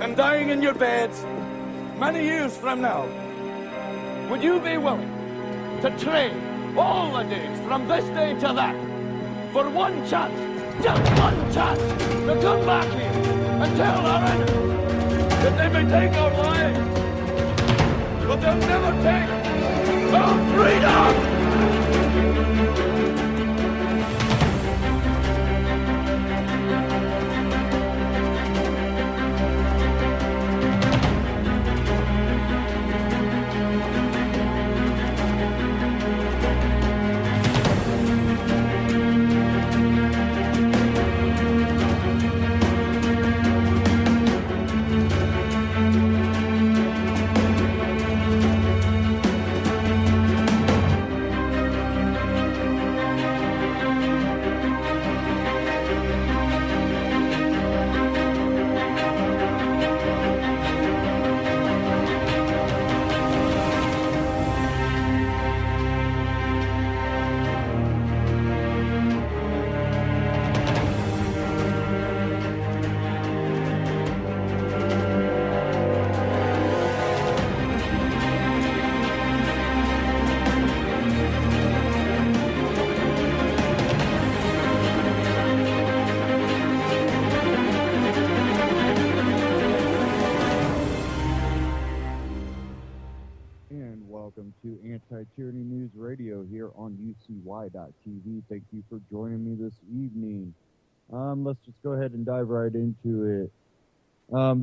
and dying in your beds many years from now, would you be willing to trade all the days from this day to that for one chance, just one chance, to come back here and tell our enemies that they may take our lives, but they'll never take our freedom? Welcome to Anti-Tyranny News Radio here on UCY.tv. Thank you for joining me this evening. Let's just go ahead and dive right into it.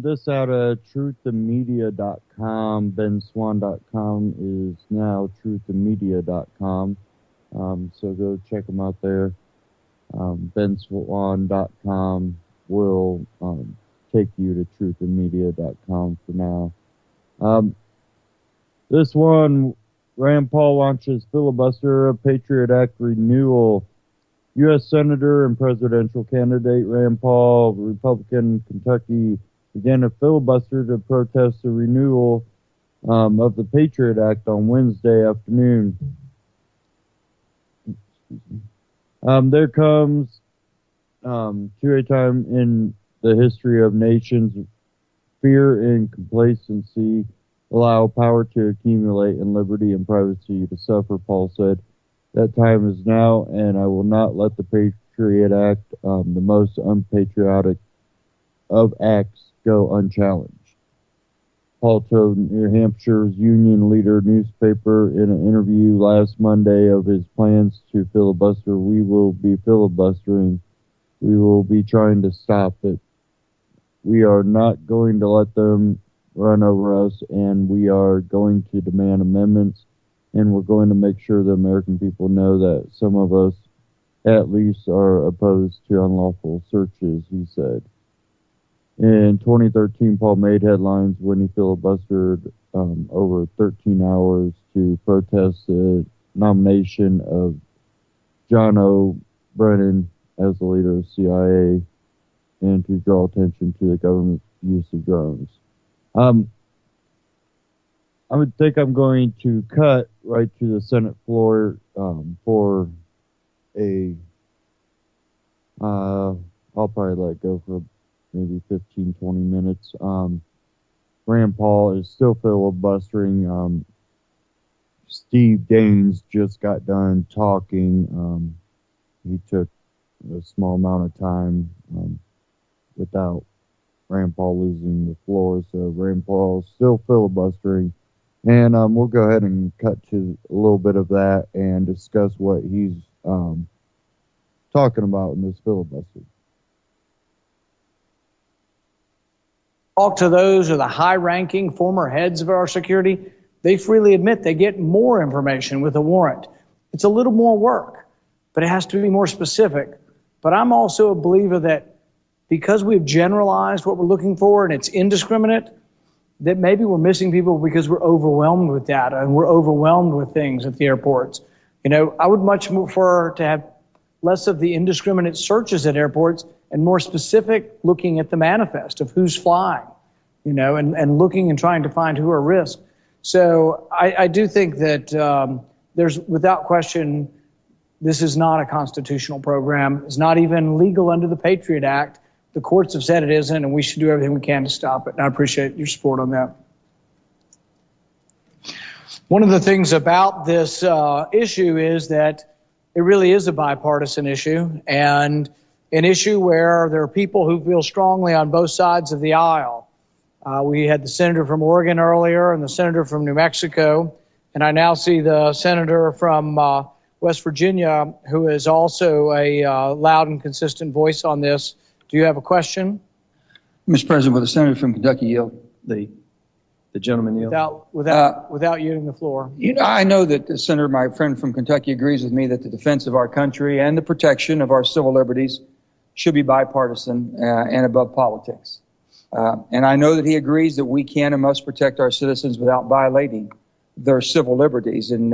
This out of truthandmedia.com. BenSwan.com is now truthandmedia.com. So go check them out there. BenSwan.com will take you to truthandmedia.com for now. This one, Rand Paul launches filibuster of Patriot Act renewal. U.S. Senator and presidential candidate Rand Paul, Republican, Kentucky, began a filibuster to protest the renewal of the Patriot Act on Wednesday afternoon. There comes to a time in the history of nations, fear and complacency allow power to accumulate and liberty and privacy to suffer, Paul said. That time is now, and I will not let the Patriot Act, the most unpatriotic of acts, go unchallenged. Paul told New Hampshire's Union Leader newspaper in an interview last Monday of his plans to filibuster. We will be filibustering. We will be trying to stop it. We are not going to let them run over us, and we are going to demand amendments, and we're going to make sure the American people know that some of us at least are opposed to unlawful searches, he said. In 2013, Paul made headlines when he filibustered over 13 hours to protest the nomination of John O'Brien as the leader of the CIA and to draw attention to the government's use of drones. I would think I'm going to cut right to the Senate floor for a, I'll probably let it go for maybe 15, 20 minutes. Rand Paul is still filibustering. Steve Daines just got done talking. He took a small amount of time without Rand Paul losing the floor, so Rand Paul still filibustering, and we'll go ahead and cut to a little bit of that and discuss what he's talking about in this filibuster. Talk to those who are the high-ranking former heads of our security. They freely admit they get more information with a warrant. It's a little more work, but it has to be more specific. But I'm also a believer that because we've generalized what we're looking for and it's indiscriminate, that maybe we're missing people because we're overwhelmed with data and we're overwhelmed with things at the airports. You know, I would much prefer to have less of the indiscriminate searches at airports and more specific looking at the manifest of who's flying, you know, and looking and trying to find who are at risk. So I do think that there's, without question, this is not a constitutional program. It's not even legal under the Patriot Act. The courts have said it isn't, and we should do everything we can to stop it. And I appreciate your support on that. One of the things about this issue is that it really is a bipartisan issue, and an issue where there are people who feel strongly on both sides of the aisle. We had the senator from Oregon earlier and the senator from New Mexico, and I now see the senator from West Virginia, who is also a loud and consistent voice on this. Do you have a question? Mr. President, will the senator from Kentucky yield? The gentleman yield? Without yielding the floor. I know that the senator, my friend from Kentucky, agrees with me that the defense of our country and the protection of our civil liberties should be bipartisan and above politics. And I know that he agrees that we can and must protect our citizens without violating their civil liberties. And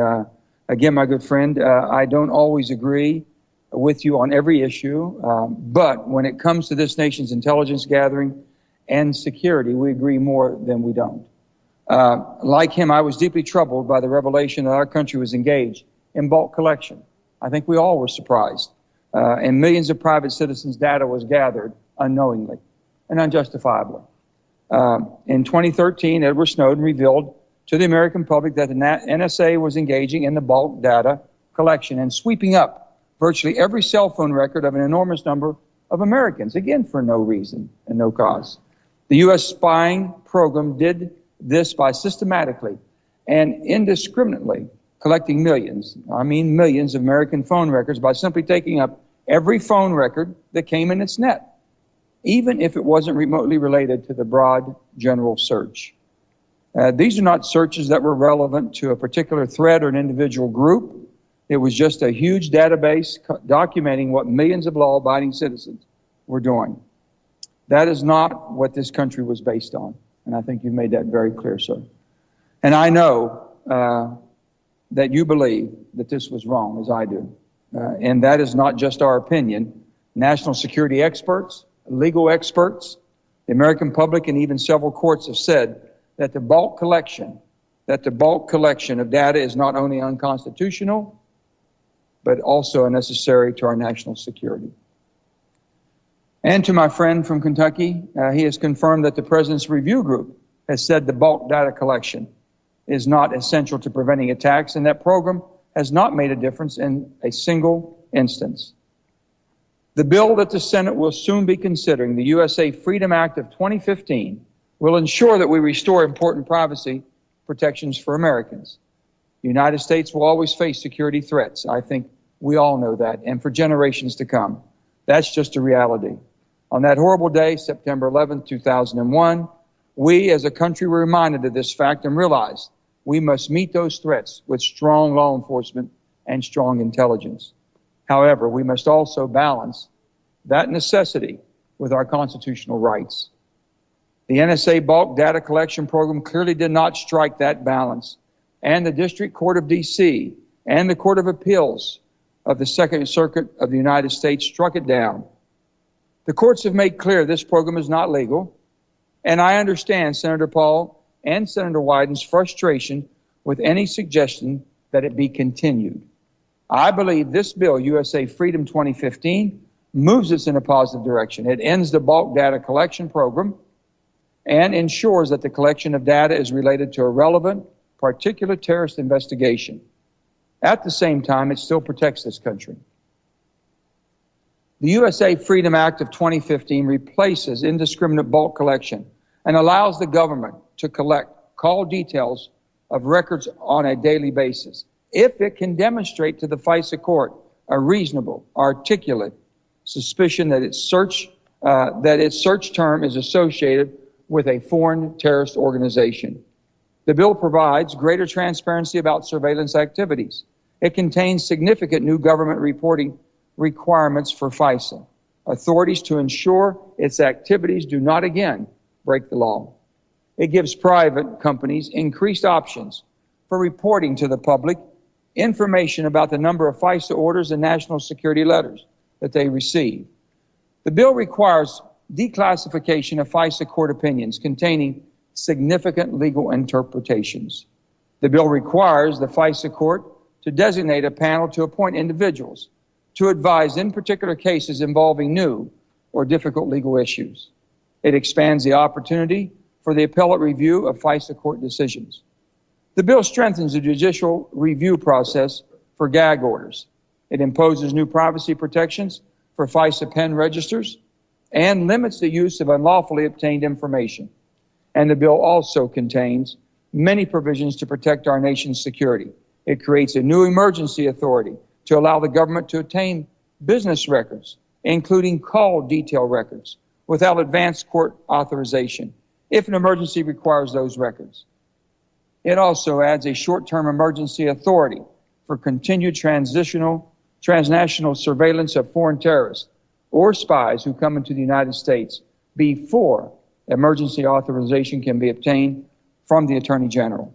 again, my good friend, I don't always agree with you on every issue, but when it comes to this nation's intelligence gathering and security, we agree more than we don't. Like him, I was deeply troubled by the revelation that our country was engaged in bulk collection. I think we all were surprised. And millions of private citizens' data was gathered unknowingly and unjustifiably. In 2013, Edward Snowden revealed to the American public that the NSA was engaging in the bulk data collection and sweeping up virtually every cell phone record of an enormous number of Americans, again, for no reason and no cause. The U.S. spying program did this by systematically and indiscriminately collecting millions of American phone records by simply taking up every phone record that came in its net, even if it wasn't remotely related to the broad general search. These are not searches that were relevant to a particular thread or an individual group. It was just a huge database documenting what millions of law-abiding citizens were doing. That is not what this country was based on. And I think you've made that very clear, sir. And I know that you believe that this was wrong, as I do. And that is not just our opinion. National security experts, legal experts, the American public, and even several courts have said that the bulk collection of data is not only unconstitutional, but also unnecessary to our national security. And to my friend from Kentucky, he has confirmed that the President's Review Group has said the bulk data collection is not essential to preventing attacks, and that program has not made a difference in a single instance. The bill that the Senate will soon be considering, the USA Freedom Act of 2015, will ensure that we restore important privacy protections for Americans. The United States will always face security threats. I think we all know that, and for generations to come. That's just a reality. On that horrible day, September 11, 2001, we as a country were reminded of this fact and realized we must meet those threats with strong law enforcement and strong intelligence. However, we must also balance that necessity with our constitutional rights. The NSA bulk data collection program clearly did not strike that balance, and the District Court of D.C. and the Court of Appeals of the Second Circuit of the United States struck it down. The courts have made clear this program is not legal, and I understand Senator Paul and Senator Wyden's frustration with any suggestion that it be continued. I believe this bill, USA Freedom 2015, moves us in a positive direction. It ends the bulk data collection program and ensures that the collection of data is related to a relevant, particular terrorist investigation. At the same time, it still protects this country. The USA Freedom Act of 2015 replaces indiscriminate bulk collection and allows the government to collect call details of records on a daily basis if it can demonstrate to the FISA court a reasonable, articulate suspicion that its search term is associated with a foreign terrorist organization. The bill provides greater transparency about surveillance activities. It contains significant new government reporting requirements for FISA authorities to ensure its activities do not again break the law. It gives private companies increased options for reporting to the public information about the number of FISA orders and national security letters that they receive. The bill requires declassification of FISA court opinions containing significant legal interpretations. The bill requires the FISA court to designate a panel to appoint individuals to advise in particular cases involving new or difficult legal issues. It expands the opportunity for the appellate review of FISA court decisions. The bill strengthens the judicial review process for gag orders. It imposes new privacy protections for FISA pen registers and limits the use of unlawfully obtained information. And the bill also contains many provisions to protect our nation's security. It creates a new emergency authority to allow the government to obtain business records, including call detail records, without advance court authorization, if an emergency requires those records. It also adds a short-term emergency authority for continued transnational surveillance of foreign terrorists or spies who come into the United States before emergency authorization can be obtained from the Attorney General.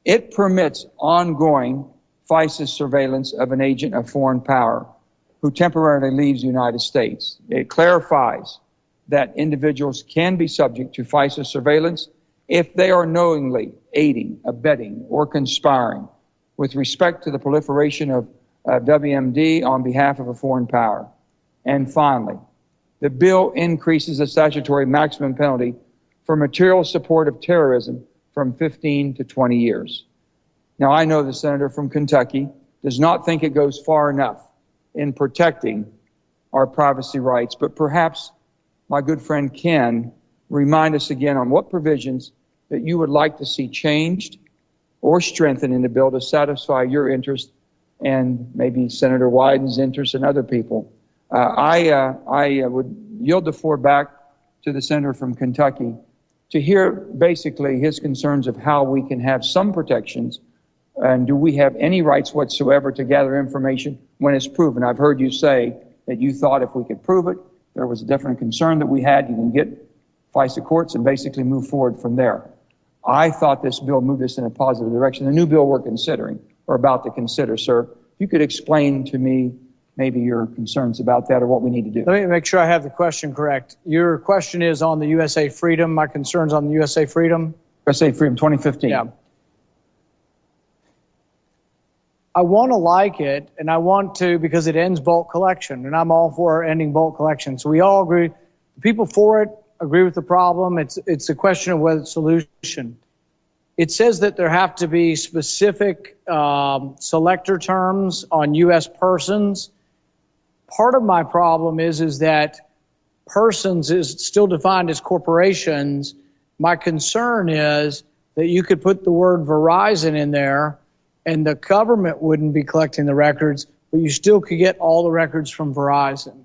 It permits ongoing FISA surveillance of an agent of foreign power who temporarily leaves the United States. It clarifies that individuals can be subject to FISA surveillance if they are knowingly aiding, abetting, or conspiring with respect to the proliferation of WMD on behalf of a foreign power. And finally, the bill increases the statutory maximum penalty for material support of terrorism from 15 to 20 years. Now, I know the senator from Kentucky does not think it goes far enough in protecting our privacy rights, but perhaps my good friend Ken remind us again on what provisions that you would like to see changed or strengthened in the bill to satisfy your interest and maybe Senator Wyden's interest and other people. I would yield the floor back to the senator from Kentucky to hear basically his concerns of how we can have some protections, and do we have any rights whatsoever to gather information when it's proven. I've heard you say that you thought if we could prove it, there was a different concern that we had. You can get FISA courts and basically move forward from there. I thought this bill moved us in a positive direction. The new bill we're considering, or about to consider, sir, if you could explain to me maybe your concerns about that or what we need to do. Let me make sure I have the question correct. Your question is on the USA Freedom, my concerns on the USA Freedom? USA Freedom 2015. Yeah. I want to like it, and I want to because it ends bulk collection, and I'm all for ending bulk collection. So we all agree. The people for it agree with the problem. It's a question of whether it's solution. It says that there have to be specific selector terms on U.S. persons. Part of my problem is that persons is still defined as corporations. My concern is that you could put the word Verizon in there and the government wouldn't be collecting the records, but you still could get all the records from Verizon.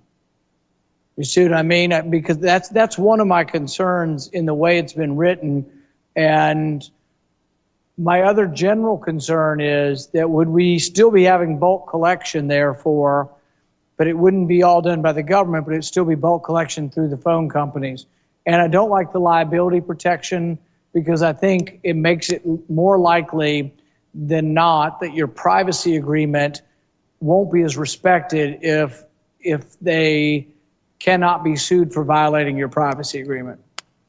You see what I mean? Because that's one of my concerns in the way it's been written. And my other general concern is that would we still be having bulk collection therefore, but it wouldn't be all done by the government, but it'd still be bulk collection through the phone companies. And I don't like the liability protection because I think it makes it more likely than not that your privacy agreement won't be as respected if they cannot be sued for violating your privacy agreement.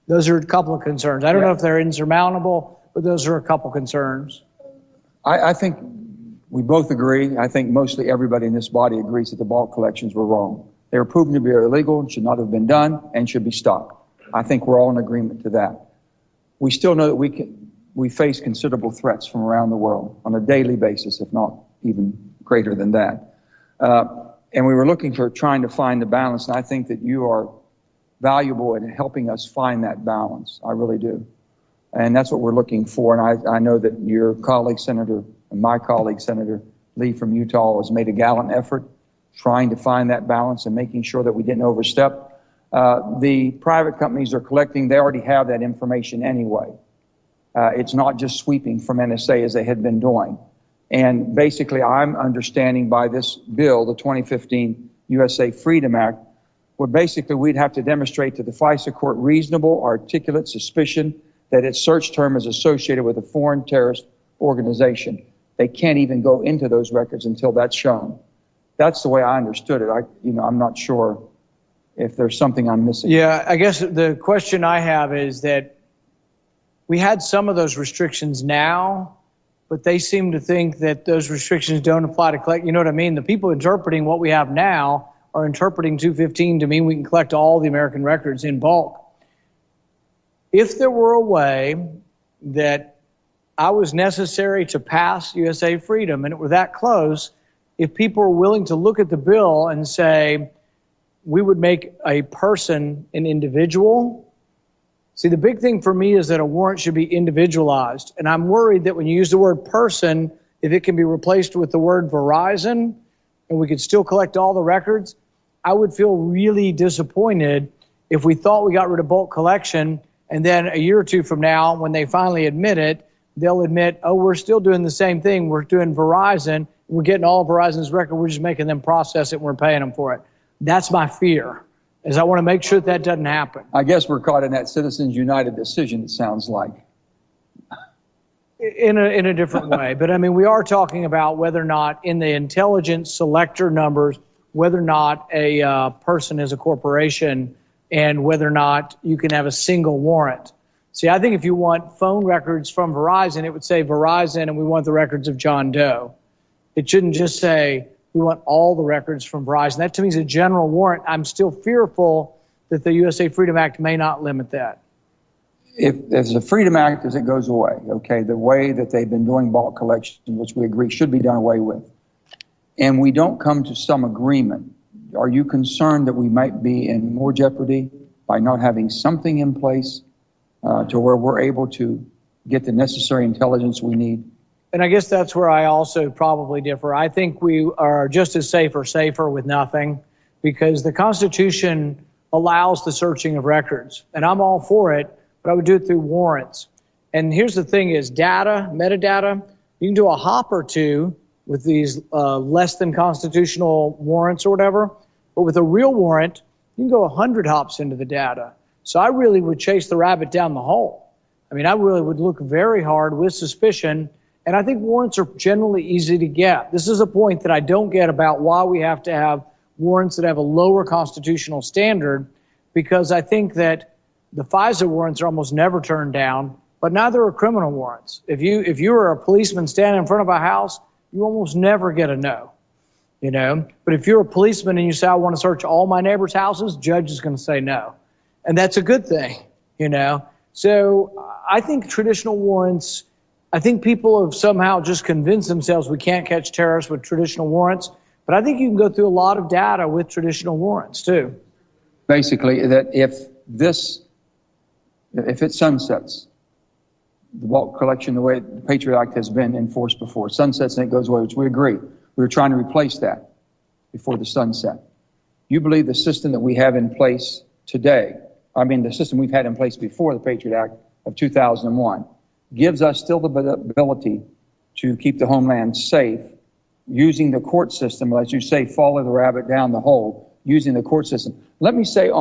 Those are a couple of concerns. I don't know if they're insurmountable, but those are a couple concerns. I think we both agree. I think mostly everybody in this body agrees that the bulk collections were wrong. They were proven to be illegal and should not have been done and should be stopped. I think we're all in agreement to that. We still know that we face considerable threats from around the world on a daily basis, if not even greater than that. And we were trying to find the balance, and I think that you are valuable in helping us find that balance. I really do. And that's what we're looking for. And I know that your colleague, Senator, and my colleague, Senator Lee from Utah, has made a gallant effort trying to find that balance and making sure that we didn't overstep. The private companies are collecting. They already have that information anyway. It's not just sweeping from NSA as they had been doing. And basically, I'm understanding by this bill, the 2015 USA Freedom Act, where basically we'd have to demonstrate to the FISA court reasonable, articulate suspicion that its search term is associated with a foreign terrorist organization. They can't even go into those records until that's shown. That's the way I understood it. I'm not sure if there's something I'm missing. Yeah, I guess the question I have is that we had some of those restrictions now, but they seem to think that those restrictions don't apply to collect. You know what I mean? The people interpreting what we have now are interpreting 215 to mean we can collect all the American records in bulk. If there were a way that I was necessary to pass USA Freedom and it were that close, if people are willing to look at the bill and say, we would make a person an individual. See, the big thing for me is that a warrant should be individualized. And I'm worried that when you use the word person, if it can be replaced with the word Verizon and we could still collect all the records, I would feel really disappointed if we thought we got rid of bulk collection and then a year or two from now, when they finally admit it, they'll admit, oh, we're still doing the same thing. We're doing Verizon. We're getting all of Verizon's record. We're just making them process it and we're paying them for it. That's my fear, is I want to make sure that doesn't happen. I guess we're caught in that Citizens United decision, it sounds like. In a different way. But I mean, we are talking about whether or not in the intelligence selector numbers, whether or not a person is a corporation and whether or not you can have a single warrant. See, I think if you want phone records from Verizon, it would say Verizon and we want the records of John Doe. It shouldn't just say we want all the records from Verizon. That to me is a general warrant. I'm still fearful that the USA Freedom Act may not limit that. If there's a Freedom Act as it goes away, okay, the way that they've been doing bulk collection, which we agree should be done away with, and we don't come to some agreement, are you concerned that we might be in more jeopardy by not having something in place to where we're able to get the necessary intelligence we need? And I guess that's where I also probably differ. I think we are just as safer with nothing, because the Constitution allows the searching of records. And I'm all for it, but I would do it through warrants. And here's the thing is data, metadata, you can do a hop or two with these less than constitutional warrants or whatever. But with a real warrant, you can go 100 hops into the data. So I really would chase the rabbit down the hole. I mean, I really would look very hard with suspicion. And I think warrants are generally easy to get. This is a point that I don't get about why we have to have warrants that have a lower constitutional standard, because I think that the FISA warrants are almost never turned down, but neither are criminal warrants. If you are a policeman standing in front of a house, you almost never get a no, you know. But if you're a policeman and you say, I want to search all my neighbors' houses, judge is going to say no. And that's a good thing, you know. So I think traditional warrants, I think people have somehow just convinced themselves we can't catch terrorists with traditional warrants, but I think you can go through a lot of data with traditional warrants too. Basically, that if it sunsets, the bulk collection, the way the Patriot Act has been enforced before, sunsets and it goes away, which we agree. We were trying to replace that before the sunset. You believe the system that we have in place today, the system we've had in place before the Patriot Act of 2001, gives us still the ability to keep the homeland safe using the court system, as you say, follow the rabbit down the hole, using the court system. Let me say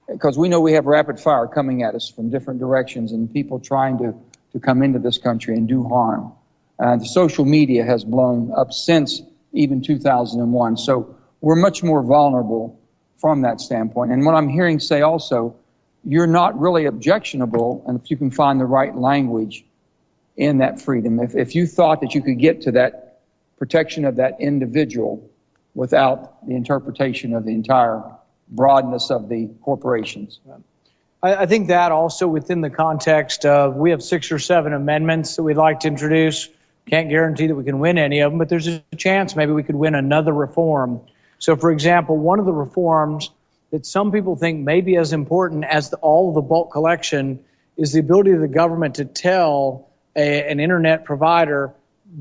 because we know we have rapid fire coming at us from different directions and people trying to come into this country and do harm. The social media has blown up since even 2001. So we're much more vulnerable from that standpoint. And what I'm hearing say also, you're not really objectionable, and if you can find the right language in that freedom. If you thought that you could get to that protection of that individual without the interpretation of the entire broadness of the corporations. I think that also within the context of, we have 6 or 7 amendments that we'd like to introduce. Can't guarantee that we can win any of them, but there's a chance maybe we could win another reform. So, for example, one of the reforms that some people think may be as important as all of the bulk collection is the ability of the government to tell an internet provider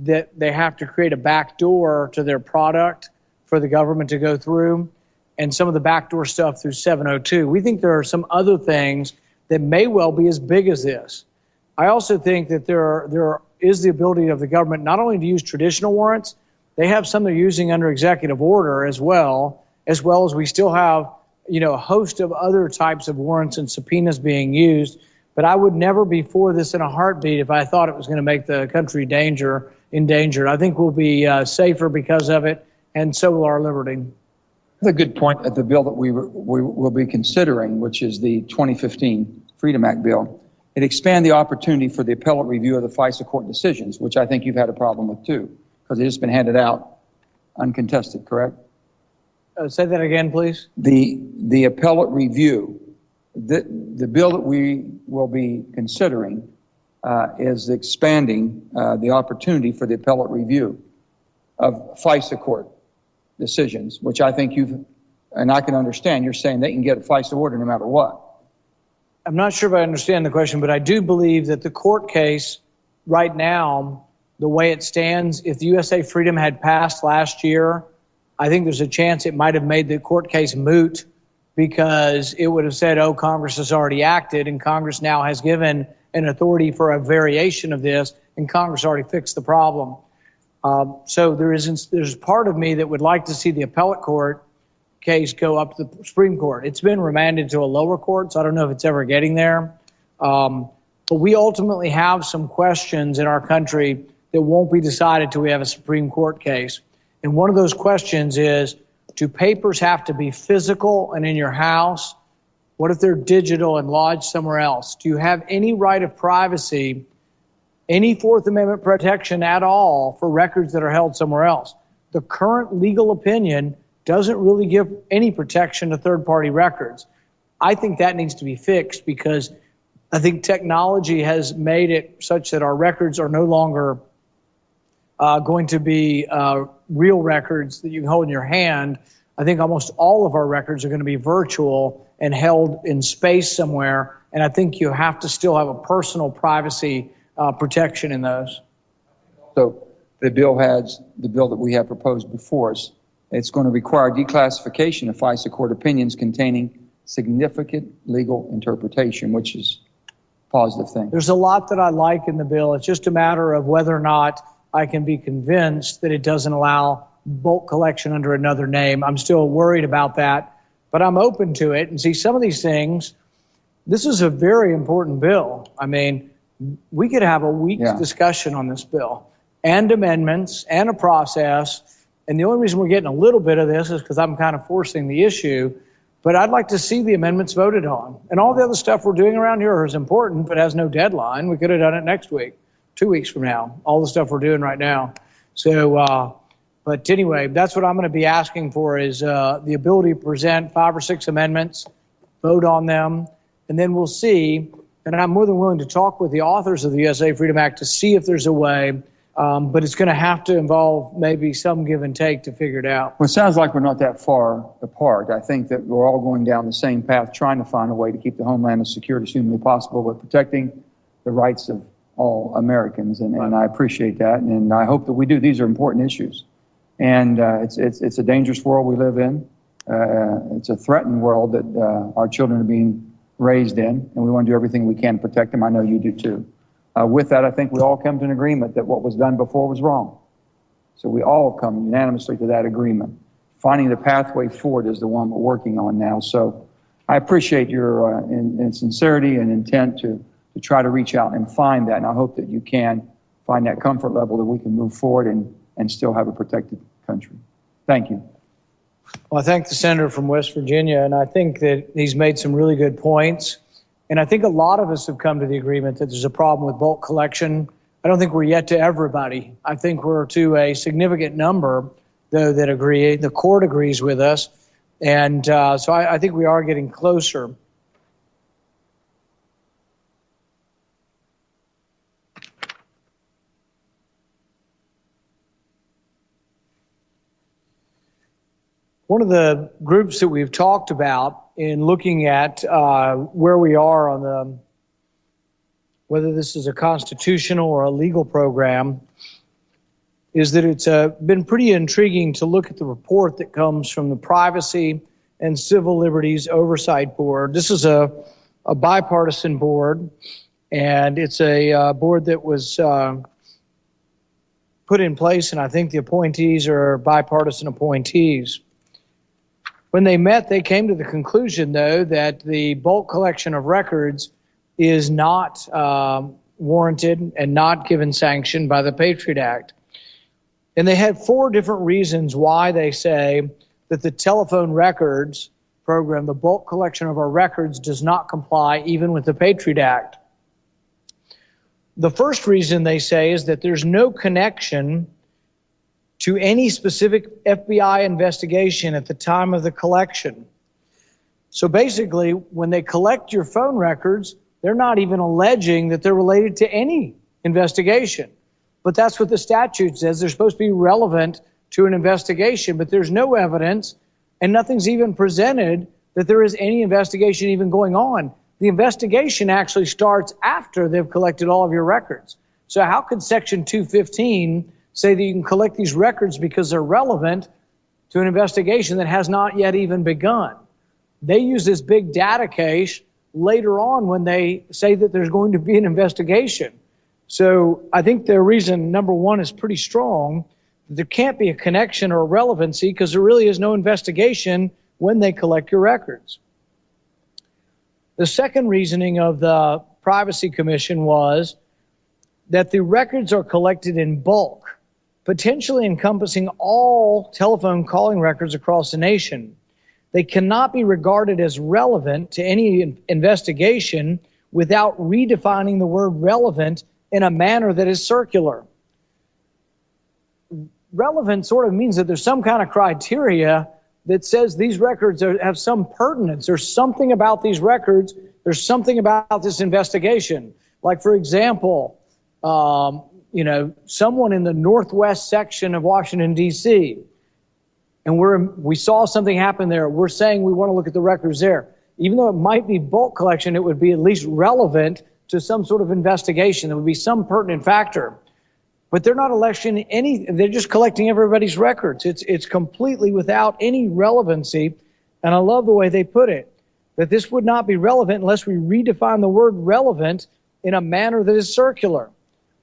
that they have to create a backdoor to their product for the government to go through, and some of the backdoor stuff through 702. We think there are some other things that may well be as big as this. I also think that there is the ability of the government not only to use traditional warrants, they have some they're using under executive order as well as we still have, a host of other types of warrants and subpoenas being used. But I would never be for this in a heartbeat if I thought it was going to make the country endangered. I think we'll be safer because of it, and so will our liberty. That's a good point at the bill that we will be considering, which is the 2015 Freedom Act bill. It expands the opportunity for the appellate review of the FISA court decisions, which I think you've had a problem with too, because it's just been handed out uncontested, correct? Say that again, please. The appellate review, the bill that we will be considering is expanding the opportunity for the appellate review of FISA court decisions, which I think and I can understand, you're saying they can get a FISA order no matter what. I'm not sure if I understand the question, but I do believe that the court case right now, the way it stands, if the USA Freedom had passed last year, I think there's a chance it might have made the court case moot, because it would have said, oh, Congress has already acted, and Congress now has given an authority for a variation of this, and Congress already fixed the problem. So there's part of me that would like to see the appellate court case go up to the Supreme Court. It's been remanded to a lower court, so I don't know if it's ever getting there. But we ultimately have some questions in our country that won't be decided till we have a Supreme Court case. And one of those questions is, do papers have to be physical and in your house? What if they're digital and lodged somewhere else? Do you have any right of privacy, any Fourth Amendment protection at all for records that are held somewhere else? The current legal opinion doesn't really give any protection to third-party records. I think that needs to be fixed, because I think technology has made it such that our records are no longer going to be real records that you can hold in your hand. I think almost all of our records are going to be virtual and held in space somewhere, and I think you have to still have a personal privacy protection in those. So the bill that we have proposed before us, it's going to require declassification of FISA court opinions containing significant legal interpretation, which is a positive thing. There's a lot that I like in the bill. It's just a matter of whether or not I can be convinced that it doesn't allow bulk collection under another name. I'm still worried about that, but I'm open to it. And see, some of these things, this is a very important bill. I mean, we could have a week's discussion on this bill, and amendments, and a process. And the only reason we're getting a little bit of this is because I'm kind of forcing the issue. But I'd like to see the amendments voted on. And all the other stuff we're doing around here is important, but has no deadline. We could have done it next week, 2 weeks from now, all the stuff we're doing right now. So, but anyway, that's what I'm going to be asking for, is the ability to present 5 or 6 amendments, vote on them, and then we'll see. And I'm more than willing to talk with the authors of the USA Freedom Act to see if there's a way, but it's going to have to involve maybe some give and take to figure it out. Well, it sounds like we're not that far apart. I think that we're all going down the same path, trying to find a way to keep the homeland as secure as humanly possible, but protecting the rights of all Americans. And I appreciate that, and I hope that we do. These are important issues. And it's a dangerous world we live in. It's a threatened world that our children are being raised in, and we want to do everything we can to protect them. I know you do too. With that, I think we all come to an agreement that what was done before was wrong. So we all come unanimously to that agreement. Finding the pathway forward is the one we're working on now. So I appreciate your in sincerity and intent to try to reach out and find that, and I hope that you can find that comfort level that we can move forward and still have a protected country. Thank you. Well, I thank the senator from West Virginia, and I think that he's made some really good points. And I think a lot of us have come to the agreement that there's a problem with bulk collection. I don't think we're yet to everybody. I think we're to a significant number, though, that agree. The court agrees with us. And so I think we are getting closer. One of the groups that we've talked about in looking at where we are on whether this is a constitutional or a legal program is that it's been pretty intriguing to look at the report that comes from the Privacy and Civil Liberties Oversight Board. This is a bipartisan board, and it's a board that was put in place, and I think the appointees are bipartisan appointees. When they met, they came to the conclusion, though, that the bulk collection of records is not warranted and not given sanction by the Patriot Act. And they had 4 different reasons why they say that the telephone records program, the bulk collection of our records, does not comply even with the Patriot Act. The first reason they say is that there's no connection to any specific FBI investigation at the time of the collection. So basically, when they collect your phone records, they're not even alleging that they're related to any investigation. But that's what the statute says. They're supposed to be relevant to an investigation, but there's no evidence and nothing's even presented that there is any investigation even going on. The investigation actually starts after they've collected all of your records. So how could Section 215 say that you can collect these records because they're relevant to an investigation that has not yet even begun? They use this big data cache later on when they say that there's going to be an investigation. So I think their reason, number one, is pretty strong. There can't be a connection or a relevancy because there really is no investigation when they collect your records. The second reasoning of the Privacy Commission was that the records are collected in bulk, potentially encompassing all telephone calling records across the nation. They cannot be regarded as relevant to any investigation without redefining the word relevant in a manner that is circular. Relevant sort of means that there's some kind of criteria that says these records have some pertinence. There's something about these records. There's something about this investigation. Like, for example, someone in the northwest section of Washington, D.C., and we saw something happen there. We're saying we want to look at the records there. Even though it might be bulk collection, it would be at least relevant to some sort of investigation. There would be some pertinent factor. But they're not electing they're just collecting everybody's records. It's completely without any relevancy. And I love the way they put it, that this would not be relevant unless we redefine the word relevant in a manner that is circular,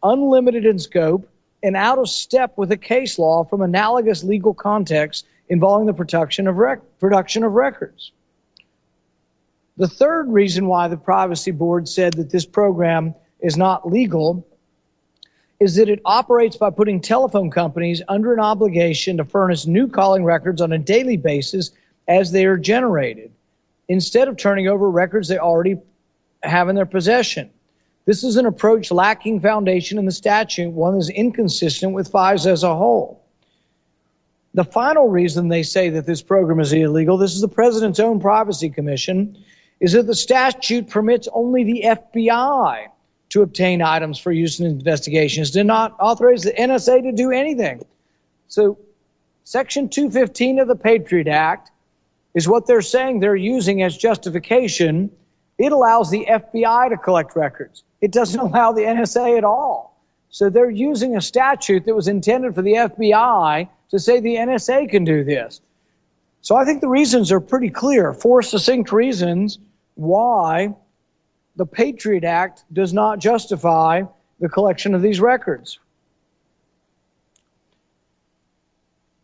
unlimited in scope, and out of step with the case law from analogous legal contexts involving the production of records. The third reason why the Privacy Board said that this program is not legal is that it operates by putting telephone companies under an obligation to furnish new calling records on a daily basis as they are generated, instead of turning over records they already have in their possession. This is an approach lacking foundation in the statute, one that is inconsistent with FISA as a whole. The final reason they say that this program is illegal, this is the President's own Privacy Commission, is that the statute permits only the FBI to obtain items for use in investigations, did not authorize the NSA to do anything. So Section 215 of the Patriot Act is what they're saying they're using as justification. It allows the FBI to collect records. It doesn't allow the NSA at all. So they're using a statute that was intended for the FBI to say the NSA can do this. So I think the reasons are pretty clear, four succinct reasons why the Patriot Act does not justify the collection of these records.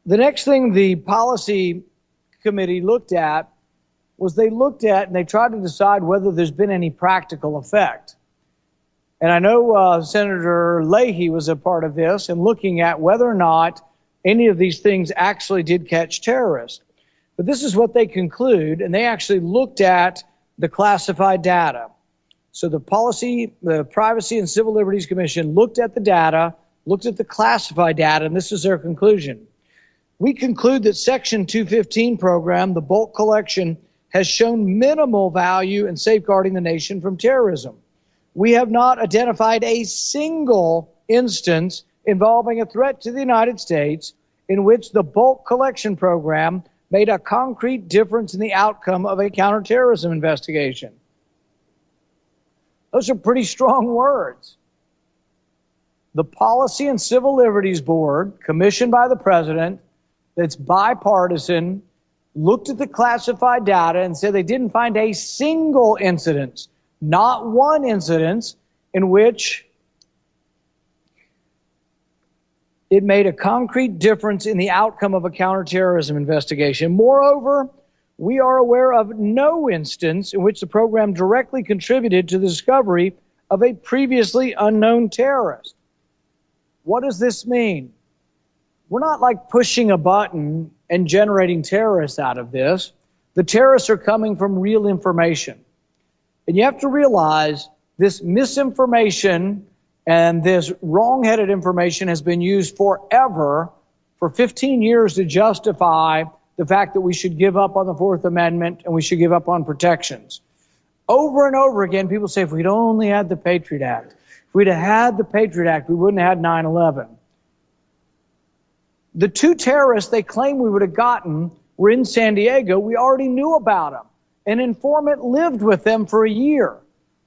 The next thing the Policy Committee looked at was and they tried to decide whether there's been any practical effect. And I know Senator Leahy was a part of this in looking at whether or not any of these things actually did catch terrorists. But this is what they conclude, and they actually looked at the classified data. So the Privacy and Civil Liberties Commission looked at the data, looked at the classified data, and this is their conclusion. We conclude that Section 215 program, the bulk collection, has shown minimal value in safeguarding the nation from terrorism. We have not identified a single instance involving a threat to the United States in which the bulk collection program made a concrete difference in the outcome of a counterterrorism investigation. Those are pretty strong words. The Policy and Civil Liberties Board, commissioned by the President, that's bipartisan, looked at the classified data and said they didn't find a single incident, not one incident, in which it made a concrete difference in the outcome of a counterterrorism investigation. Moreover, we are aware of no instance in which the program directly contributed to the discovery of a previously unknown terrorist. What does this mean? We're not like pushing a button and generating terrorists out of this. The terrorists are coming from real information. And you have to realize this misinformation and this wrong-headed information has been used forever for 15 years to justify the fact that we should give up on the Fourth Amendment and we should give up on protections. Over and over again, people say, if we'd only had the Patriot Act, if we'd have had the Patriot Act, we wouldn't have had 9/11. The two terrorists they claim we would have gotten were in San Diego. We already knew about them. An informant lived with them for a year.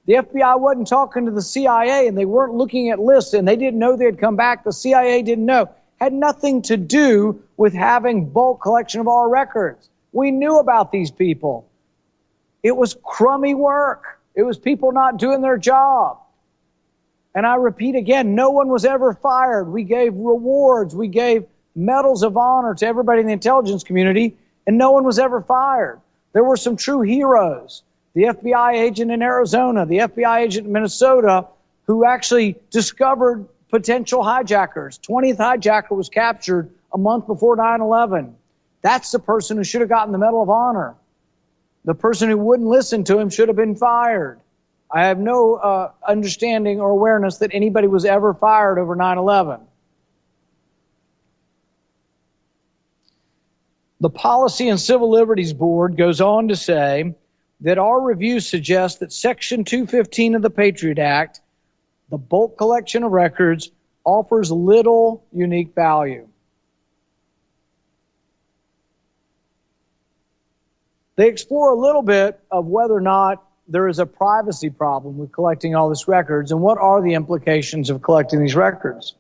The FBI wasn't talking to the CIA, and they weren't looking at lists, and they didn't know they'd come back. The CIA didn't know. Had nothing to do with having bulk collection of our records. We knew about these people. It was crummy work. It was people not doing their job. And I repeat again, no one was ever fired. We gave rewards. We gave medals of honor to everybody in the intelligence community, and no one was ever fired. There were some true heroes. The FBI agent in Arizona, the FBI agent in Minnesota, who actually discovered potential hijackers. 20th hijacker was captured a month before 9/11. That's the person who should have gotten the Medal of Honor. The person who wouldn't listen to him should have been fired. I have no understanding or awareness that anybody was ever fired over 9/11. The Policy and Civil Liberties Board goes on to say that our review suggests that Section 215 of the Patriot Act, the bulk collection of records, offers little unique value. They explore a little bit of whether or not there is a privacy problem with collecting all these records and what are the implications of collecting these records.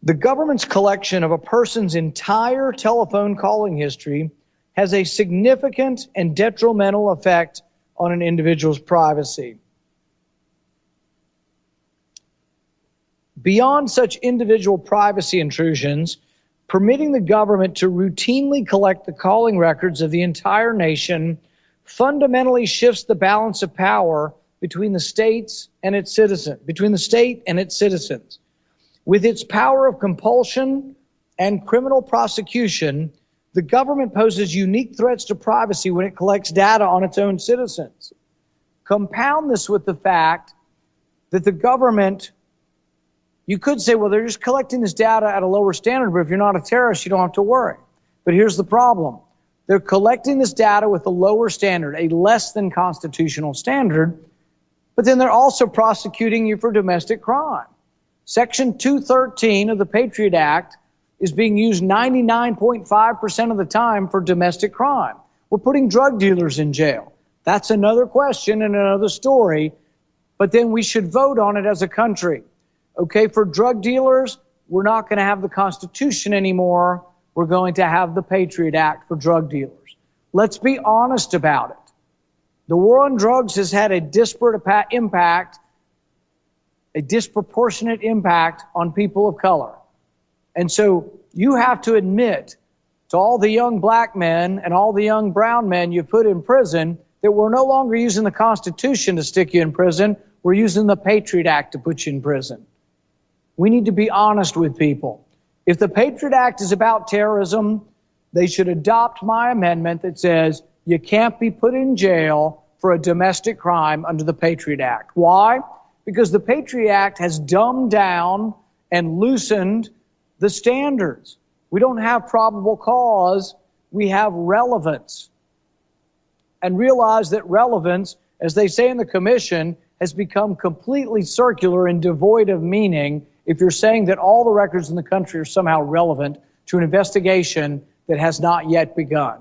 The government's collection of a person's entire telephone calling history has a significant and detrimental effect on an individual's privacy. Beyond such individual privacy intrusions, permitting the government to routinely collect the calling records of the entire nation fundamentally shifts the balance of power between the states and its citizens, between the state and its citizens. With its power of compulsion and criminal prosecution, the government poses unique threats to privacy when it collects data on its own citizens. Compound this with the fact that the government, you could say, well, they're just collecting this data at a lower standard, but if you're not a terrorist, you don't have to worry. But here's the problem. They're collecting this data with a lower standard, a less than constitutional standard, but then they're also prosecuting you for domestic crime. Section 213 of the Patriot Act is being used 99.5% of the time for domestic crime. We're putting drug dealers in jail. That's another question and another story, but then we should vote on it as a country. Okay, for drug dealers, we're not going to have the Constitution anymore. We're going to have the Patriot Act for drug dealers. Let's be honest about it. The war on drugs has had a disparate impact, a disproportionate impact on people of color. And so you have to admit to all the young black men and all the young brown men you put in prison that we're no longer using the Constitution to stick you in prison. We're using the Patriot Act to put you in prison. We need to be honest with people. If the Patriot Act is about terrorism, they should adopt my amendment that says you can't be put in jail for a domestic crime under the Patriot Act. Why? Because the Patriot Act has dumbed down and loosened the standards. We don't have probable cause, we have relevance. And realize that relevance, as they say in the commission, has become completely circular and devoid of meaning if you're saying that all the records in the country are somehow relevant to an investigation that has not yet begun.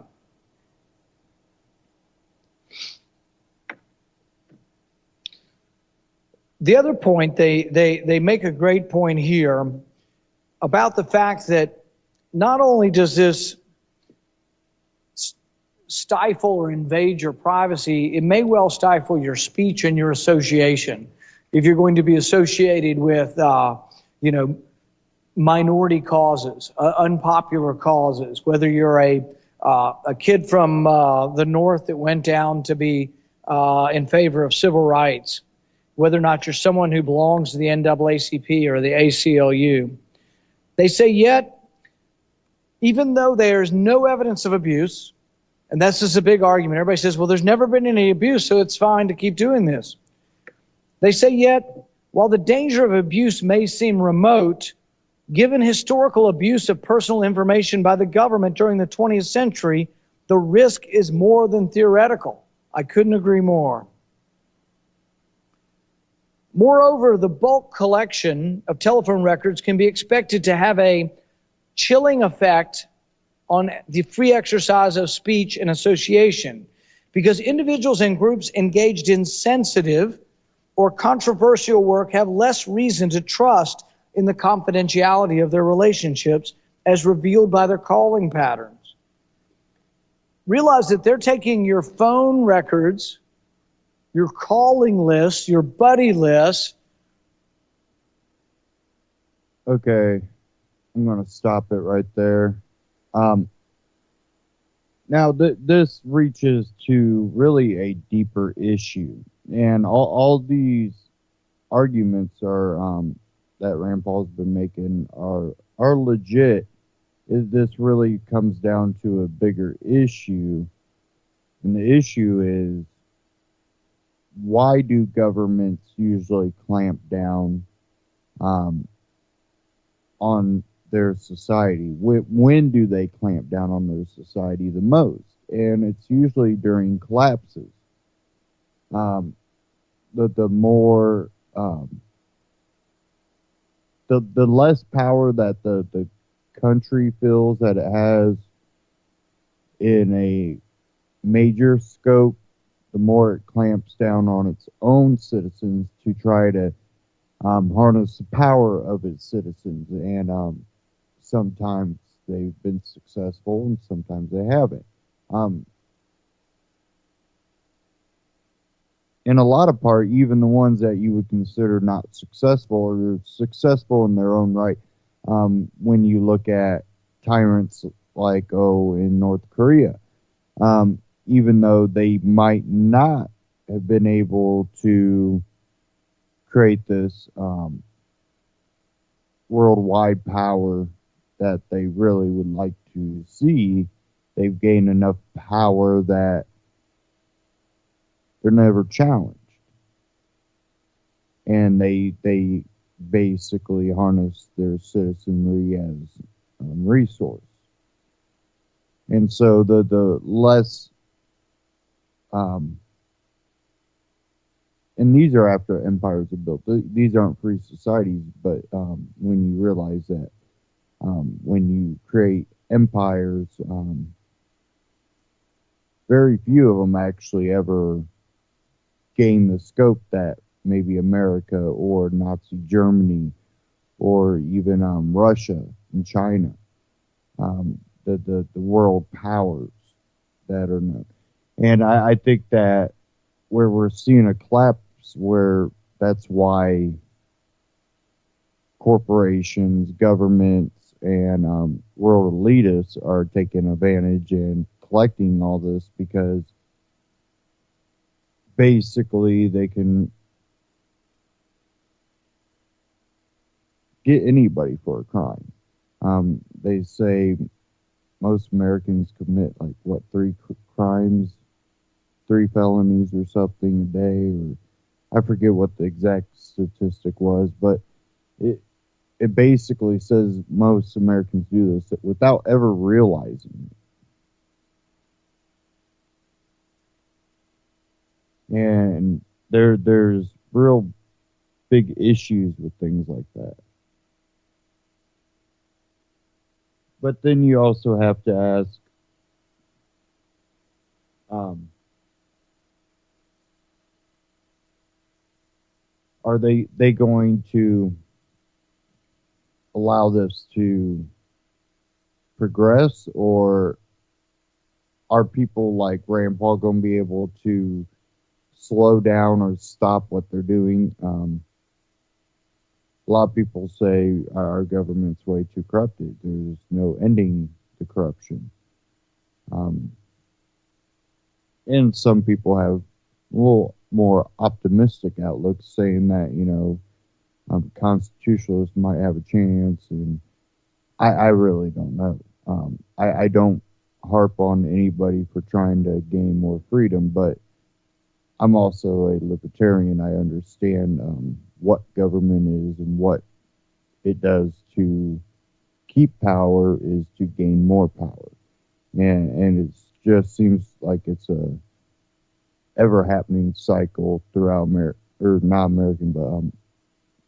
The other point, they make a great point here about the fact that not only does this stifle or invade your privacy, it may well stifle your speech and your association. If you're going to be associated with, minority causes, unpopular causes, whether you're a kid from the North that went down to be in favor of civil rights, whether or not you're someone who belongs to the NAACP or the ACLU. They say yet, even though there's no evidence of abuse, and that's just a big argument. Everybody says, well, there's never been any abuse, so it's fine to keep doing this. They say yet, while the danger of abuse may seem remote, Given historical abuse of personal information by the government during the 20th century, the risk is more than theoretical. I couldn't agree more. Moreover, the bulk collection of telephone records can be expected to have a chilling effect on the free exercise of speech and association, because individuals and groups engaged in sensitive or controversial work have less reason to trust in the confidentiality of their relationships as revealed by their calling patterns. Realize that they're taking your phone records, your calling list, your buddy list. Okay, I'm going to stop it right there. Now, this reaches to really a deeper issue, and all these arguments are that Rand Paul's been making are legit. This really comes down to a bigger issue, and the issue is, why do governments usually clamp down on their society? When do they clamp down on their society the most? And it's usually during collapses. The more the less power that the country feels that it has in a major scope, the more it clamps down on its own citizens to try to harness the power of its citizens. And sometimes they've been successful and sometimes they haven't. In a lot of part, even the ones that you would consider not successful are successful in their own right. When you look at tyrants like, in North Korea, even though they might not have been able to create this worldwide power that they really would like to see, they've gained enough power that they're never challenged. And they basically harness their citizenry as resource. And so the less, and these are after empires are built. These aren't free societies, but when you realize that when you create empires, very few of them actually ever gain the scope that maybe America or Nazi Germany or even Russia and China, the world powers that are known. And I think that where we're seeing a collapse, where that's why corporations, governments, and world elitists are taking advantage and collecting all this, because basically they can get anybody for a crime. They say most Americans commit 3 crimes, 3 felonies or something a day, or I forget what the exact statistic was, but it basically says most Americans do this without ever realizing it. And there's real big issues with things like that. But then you also have to ask, are they going to allow this to progress, or are people like Rand Paul going to be able to slow down or stop what they're doing? A lot of people say our government's way too corrupted. There's no ending to corruption. And some people have a little more optimistic outlooks, saying that, constitutionalists might have a chance, and I really don't know. I don't harp on anybody for trying to gain more freedom, but I'm also a libertarian. I understand what government is and what it does to keep power is to gain more power. And it just seems like it's a ever happening cycle throughout not American, but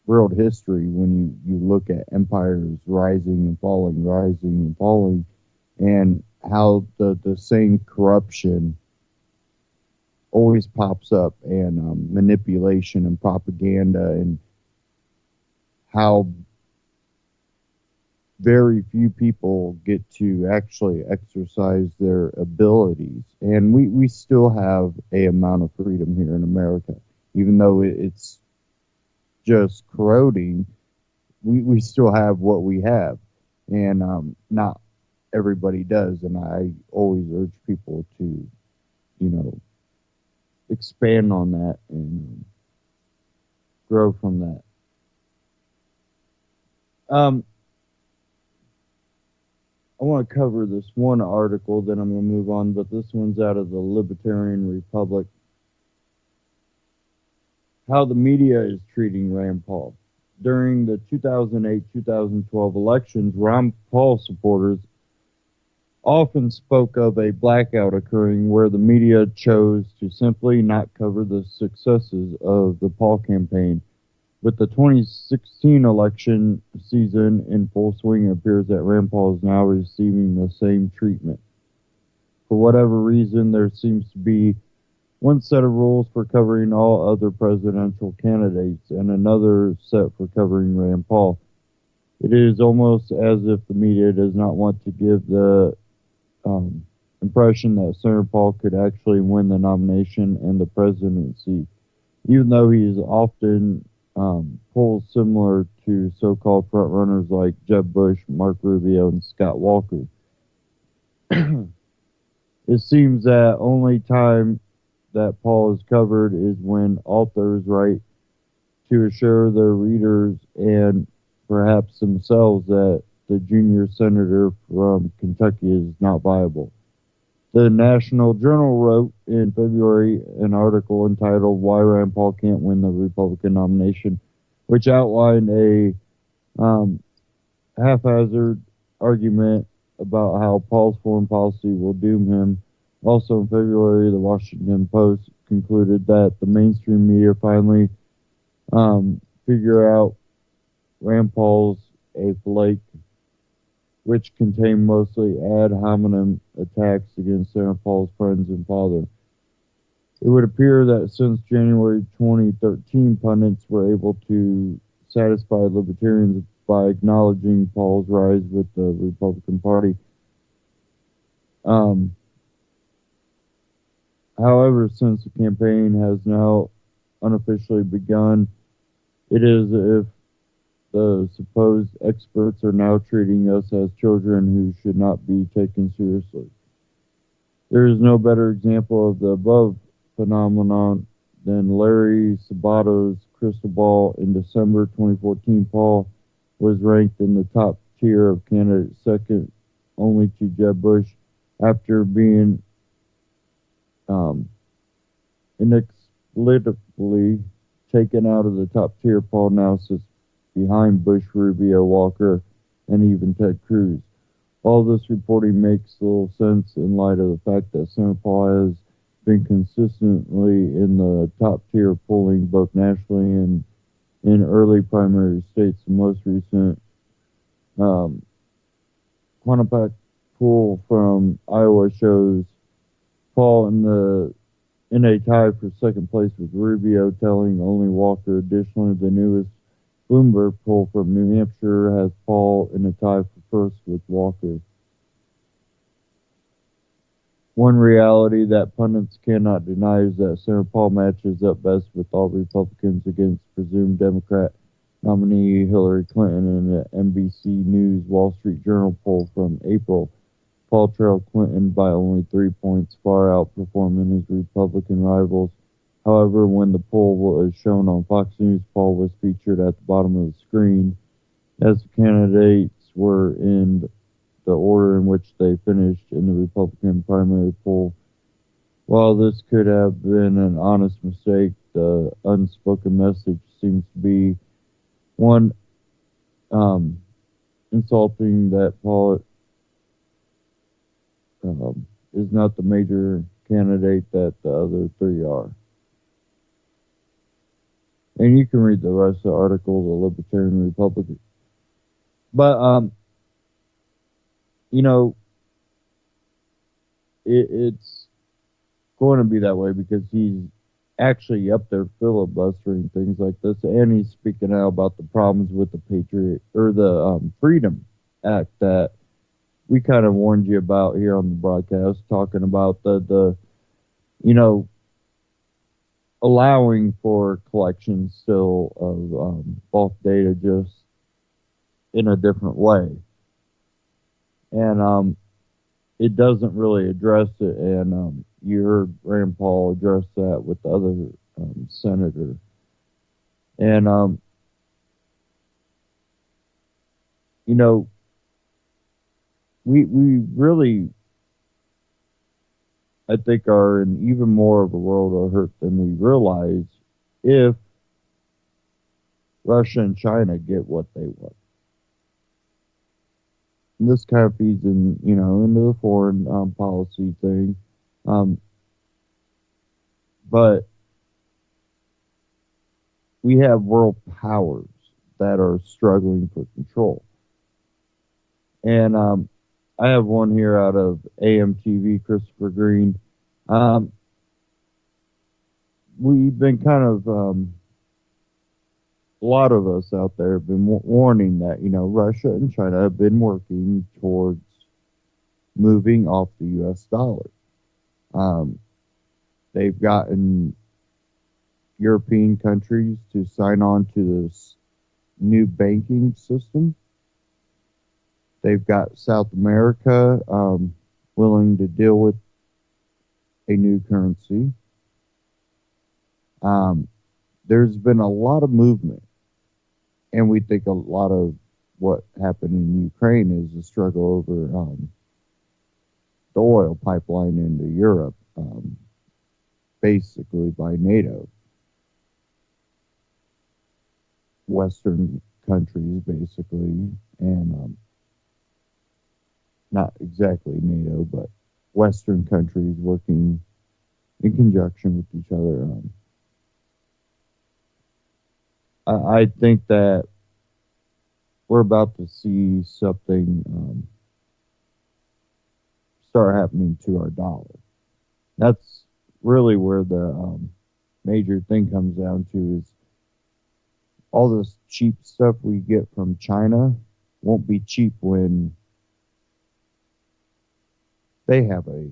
world history when you look at empires rising and falling, and how the same corruption always pops up, and manipulation and propaganda, and how very few people get to actually exercise their abilities. And we still have a amount of freedom here in America, even though it's just corroding. We still have what we have, and not everybody does. And I always urge people to, expand on that and grow from that. I want to cover this one article, then I'm going to move on, but this one's out of the Libertarian Republic. How the media is treating Rand Paul. During the 2008-2012 elections, Rand Paul supporters often spoke of a blackout occurring where the media chose to simply not cover the successes of the Paul campaign. With the 2016 election season in full swing, it appears that Rand Paul is now receiving the same treatment. For whatever reason, there seems to be one set of rules for covering all other presidential candidates and another set for covering Rand Paul. It is almost as if the media does not want to give the impression that Senator Paul could actually win the nomination and the presidency, even though he is often polls similar to so-called frontrunners like Jeb Bush, Mark Rubio, and Scott Walker. It seems that only time that Paul is covered is when authors write to assure their readers and perhaps themselves that the junior senator from Kentucky is not viable. The National Journal wrote in February an article entitled "Why Rand Paul Can't Win the Republican Nomination," which outlined a haphazard argument about how Paul's foreign policy will doom him. Also in February, the Washington Post concluded that the mainstream media finally figure out Rand Paul's a flake, which contained mostly ad hominem attacks against Senator Paul's friends and father. It would appear that since January 2013, pundits were able to satisfy libertarians by acknowledging Paul's rise with the Republican Party. However, since the campaign has now unofficially begun, it is as if the supposed experts are now treating us as children who should not be taken seriously. There is no better example of the above phenomenon than Larry Sabato's crystal ball. In December 2014, Paul was ranked in the top tier of candidates, second only to Jeb Bush, after being inexplicably taken out of the top tier. Paul now sits behind Bush, Rubio, Walker, and even Ted Cruz. All this reporting makes little sense in light of the fact that Senator Paul has been consistently in the top tier polling both nationally and in early primary states. The most recent Quinnipiac poll from Iowa shows Paul in a tie for second place with Rubio, telling only Walker. Additionally, the newest Bloomberg poll from New Hampshire has Paul in a tie for first with Walker. One reality that pundits cannot deny is that Senator Paul matches up best with all Republicans against presumed Democrat nominee Hillary Clinton. In the NBC News Wall Street Journal poll from April, Paul trailed Clinton by only 3 points, far outperforming his Republican rivals. However, when the poll was shown on Fox News, Paul was featured at the bottom of the screen, as the candidates were in the order in which they finished in the Republican primary poll. While this could have been an honest mistake, the unspoken message seems to be one insulting that Paul is not the major candidate that the other three are. And you can read the rest of the article, the Libertarian Republic. But, you know, it's going to be that way because he's actually up there filibustering things like this, and he's speaking out about the problems with the Patriot or the Freedom Act that we kind of warned you about here on the broadcast, talking about the you know, allowing for collection still of bulk data just in a different way. And it doesn't really address it. And you heard Rand Paul address that with the other senator. And, you know, we really, I think, are in even more of a world of hurt than we realize if Russia and China get what they want. And this kind of feeds in, you know, into the foreign policy thing. But we have world powers that are struggling for control. And I have one here out of AMTV, Christopher Green. We've been kind of, a lot of us out there have been warning that, you know, Russia and China have been working towards moving off the U.S. dollar. They've gotten European countries to sign on to this new banking system. They've got South America willing to deal with a new currency. There's been a lot of movement, and we think a lot of what happened in Ukraine is a struggle over the oil pipeline into Europe, basically by NATO. Western countries, basically, and not exactly NATO, but Western countries working in conjunction with each other. I think that we're about to see something start happening to our dollar. That's really where the major thing comes down to is all this cheap stuff we get from China won't be cheap when they have a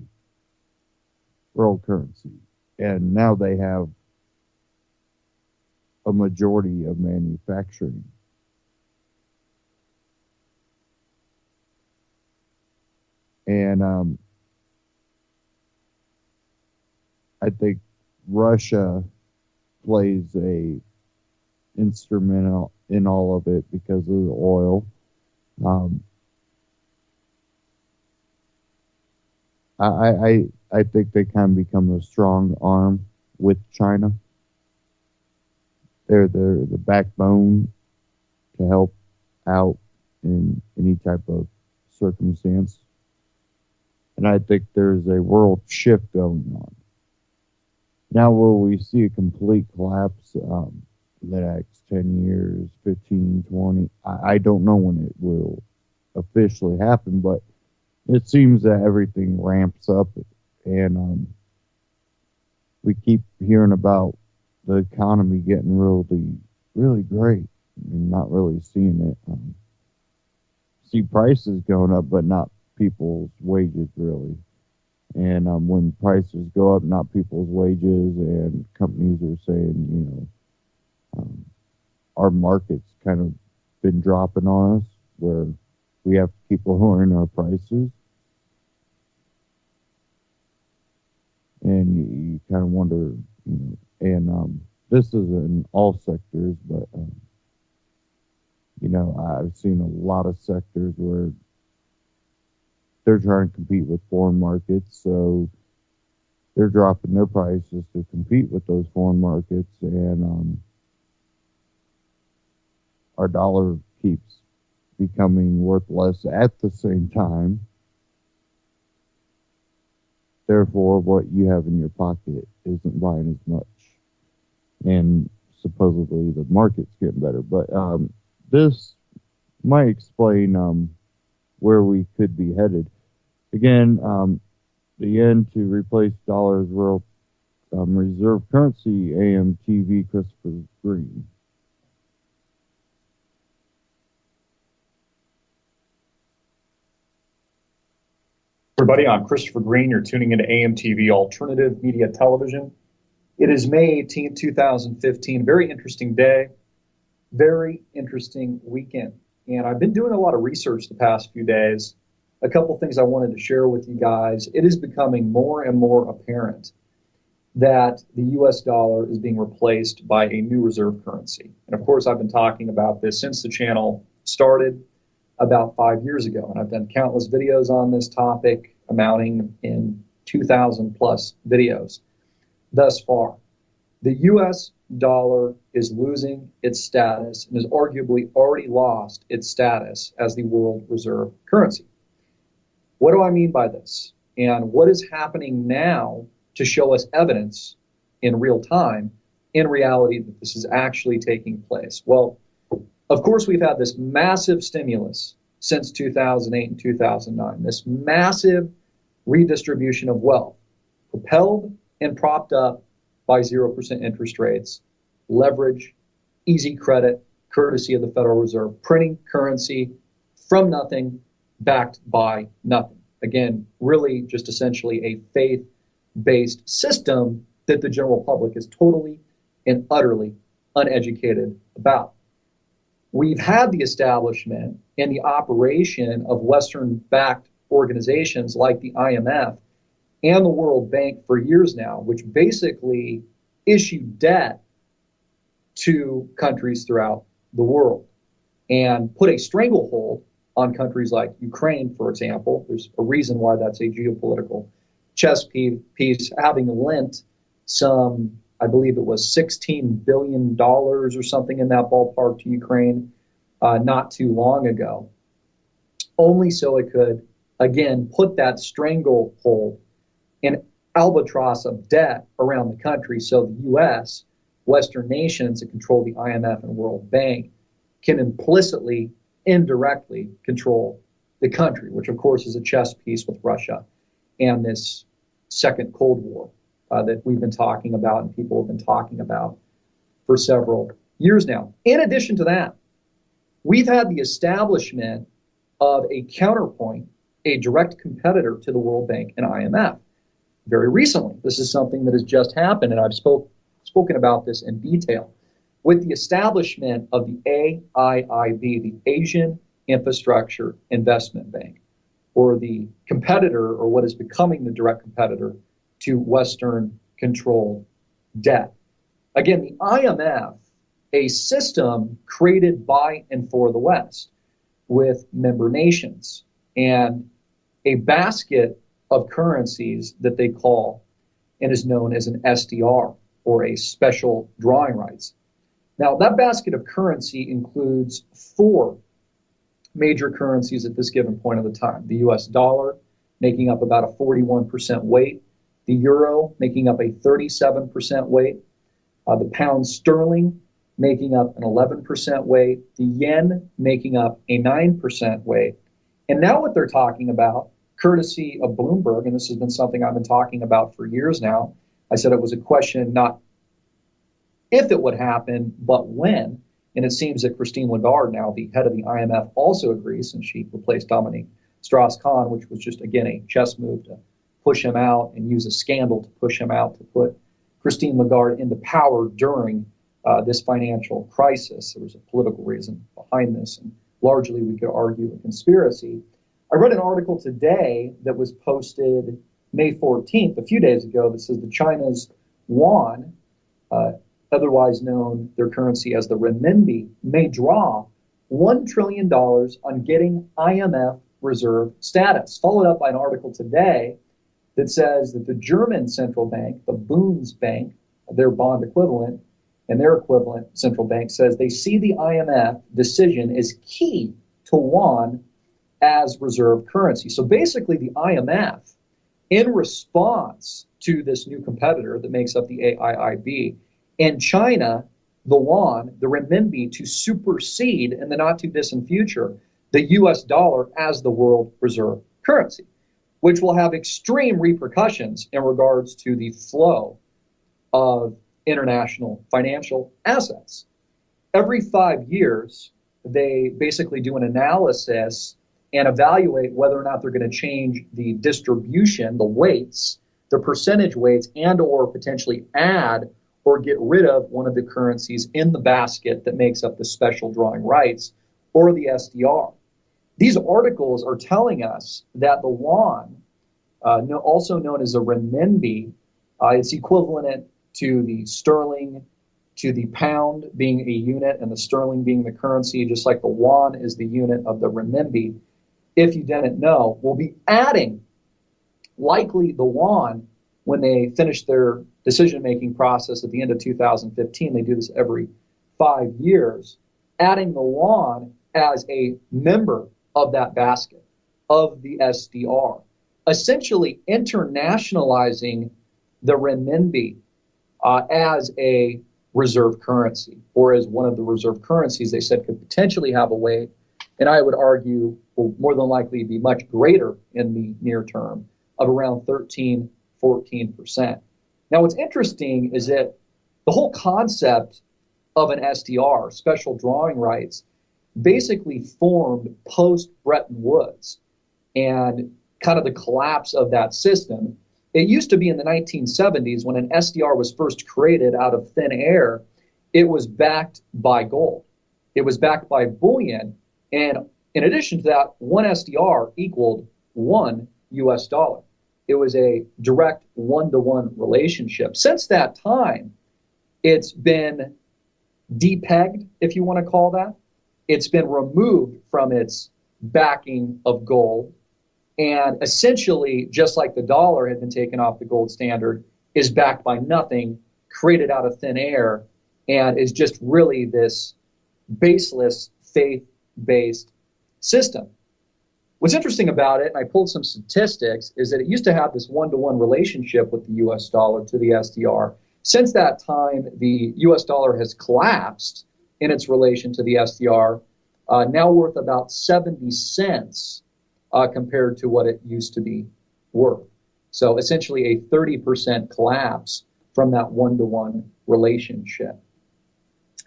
world currency. And now they have a majority of manufacturing. And I think Russia plays a instrumental in all of it because of the oil. I think they kind of become a strong arm with China. They're the backbone to help out in any type of circumstance. And I think there's a world shift going on. Now, will we see a complete collapse in the next 10 years, 15, 20? I don't know when it will officially happen, but it seems that everything ramps up, and we keep hearing about the economy getting really, really great and not really seeing it. See prices going up, but not people's wages, really. And when prices go up, not people's wages, and companies are saying, you know, our market's kind of been dropping on us, where we have to keep lowering our prices. And you kind of wonder, you know, and this is in all sectors, but, you know, I've seen a lot of sectors where they're trying to compete with foreign markets, so they're dropping their prices to compete with those foreign markets, and our dollar keeps becoming worth less at the same time. Therefore, what you have in your pocket isn't buying as much. And supposedly the market's getting better. But this might explain where we could be headed. Again, the yen to replace dollars world reserve currency, AMTV Christopher Green. Everybody, I'm Christopher Green. You're tuning into AMTV Alternative Media Television. It is May 18th, 2015. Very interesting day, very interesting weekend. And I've been doing a lot of research the past few days. A couple things I wanted to share with you guys. It is becoming more and more apparent that the U.S. dollar is being replaced by a new reserve currency. And of course, I've been talking about this since the channel started about 5 years ago. And I've done countless videos on this topic, amounting in 2,000 plus videos thus far. The U.S. dollar is losing its status and has arguably already lost its status as the world reserve currency. What do I mean by this? And what is happening now to show us evidence in real time, in reality, that this is actually taking place? Well, of course, we've had this massive stimulus since 2008 and 2009, this massive redistribution of wealth, propelled and propped up by 0% interest rates, leverage, easy credit, courtesy of the Federal Reserve, printing currency from nothing, backed by nothing. Again, really just essentially a faith-based system that the general public is totally and utterly uneducated about. We've had the establishment and the operation of Western-backed organizations like the IMF and the World Bank for years now, which basically issue debt to countries throughout the world and put a stranglehold on countries like Ukraine, for example. There's a reason why that's a geopolitical chess piece, having lent some, I believe it was $16 billion or something in that ballpark to Ukraine not too long ago, only so it could, again, put that stranglehold and albatross of debt around the country so the U.S., Western nations that control the IMF and World Bank can implicitly, indirectly control the country, which of course is a chess piece with Russia and this second Cold War that we've been talking about and people have been talking about for several years now. In addition to that, we've had the establishment of a counterpoint, a direct competitor to the World Bank and IMF. Very recently, this is something that has just happened, and I've spoken about this in detail, with the establishment of the AIIB, the Asian Infrastructure Investment Bank, or the competitor, or what is becoming the direct competitor to Western-controlled debt. Again, the IMF, a system created by and for the West, with member nations, and a basket of currencies that they call and is known as an SDR, or a special drawing rights. Now, that basket of currency includes four major currencies at this given point of the time. The US dollar, making up about a 41% weight. The euro, making up a 37% weight. The pound sterling, making up an 11% weight. The yen, making up a 9% weight. And now what they're talking about, courtesy of Bloomberg, and this has been something I've been talking about for years now. I said it was a question not if it would happen, but when. And it seems that Christine Lagarde, now the head of the IMF, also agrees, and she replaced Dominique Strauss-Kahn, which was just, again, a chess move to push him out and use a scandal to push him out, to put Christine Lagarde into power during this financial crisis. There was a political reason behind this, and largely we could argue a conspiracy. I read an article today that was posted May 14th, a few days ago, that says that China's yuan, otherwise known their currency as the renminbi, may draw $1 trillion on getting IMF reserve status. Followed up by an article today that says that the German central bank, the Bundesbank, their bond equivalent, and their equivalent central bank, says they see the IMF decision as key to yuan as reserve currency. So basically, the IMF, in response to this new competitor that makes up the AIIB, and China, the yuan, the renminbi, to supersede in the not too distant future the US dollar as the world reserve currency, which will have extreme repercussions in regards to the flow of international financial assets. Every 5 years, they basically do an analysis and evaluate whether or not they're going to change the distribution, the weights, the percentage weights, and or potentially add or get rid of one of the currencies in the basket that makes up the special drawing rights or the SDR. These articles are telling us that the yuan, also known as the renminbi, it's equivalent to the sterling, to the pound being a unit and the sterling being the currency, just like the yuan is the unit of the renminbi. If you didn't know, will be adding likely the yuan when they finish their decision-making process at the end of 2015. They do this every 5 years, adding the yuan as a member of that basket of the SDR, essentially internationalizing the renminbi as a reserve currency, or as one of the reserve currencies they said could potentially have a weight, and I would argue will more than likely be much greater in the near term, of around 13, 14%. Now, what's interesting is that the whole concept of an SDR, special drawing rights, basically formed post-Bretton Woods and kind of the collapse of that system. It used to be in the 1970s when an SDR was first created out of thin air, it was backed by gold. It was backed by bullion. And in addition to that, one SDR equaled one US dollar. It was a direct one-to-one relationship. Since that time, it's been depegged, if you want to call that. It's been removed from its backing of gold, and essentially, just like the dollar had been taken off the gold standard, is backed by nothing, created out of thin air, and is just really this baseless, faith-based system. What's interesting about it, and I pulled some statistics, is that it used to have this one-to-one relationship with the US dollar to the SDR. Since that time, the US dollar has collapsed in its relation to the SDR, now worth about 70 cents compared to what it used to be worth. So essentially a 30% collapse from that one-to-one relationship.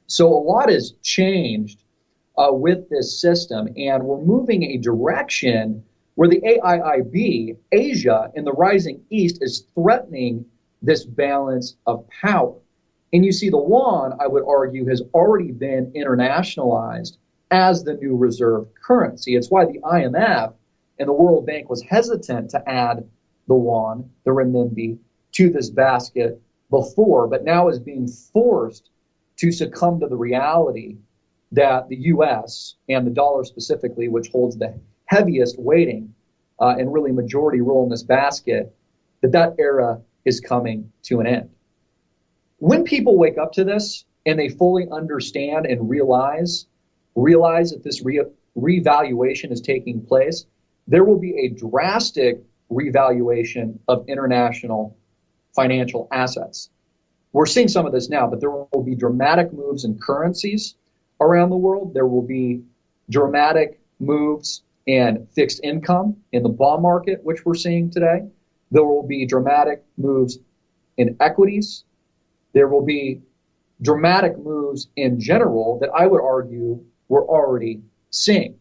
So a lot has changed with this system, and we're moving a direction where the AIIB, Asia, in the rising East, is threatening this balance of power. And you see the yuan, I would argue, has already been internationalized as the new reserve currency. It's why the IMF and the World Bank was hesitant to add the yuan, the renminbi, to this basket before, but now is being forced to succumb to the reality that the U.S. and the dollar specifically, which holds the heaviest weighting and really majority role in this basket, that era is coming to an end. When people wake up to this and they fully understand and realize that this revaluation is taking place, there will be a drastic revaluation of international financial assets. We're seeing some of this now, but there will be dramatic moves in currencies around the world. There will be dramatic moves in fixed income in the bond market, which we're seeing today. There will be dramatic moves in equities. There will be dramatic moves in general that I would argue we're already seeing.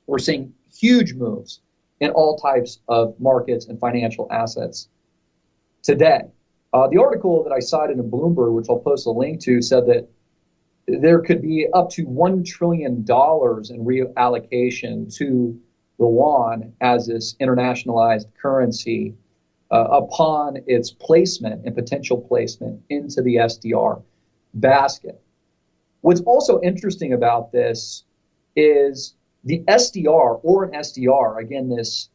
We're seeing huge moves in all types of markets and financial assets today. The article that I cited in Bloomberg, which I'll post a link to, said that there could be up to $1 trillion in reallocation to the yuan as this internationalized currency upon its placement and potential placement into the SDR basket. What's also interesting about this is the SDR, or an SDR, again, this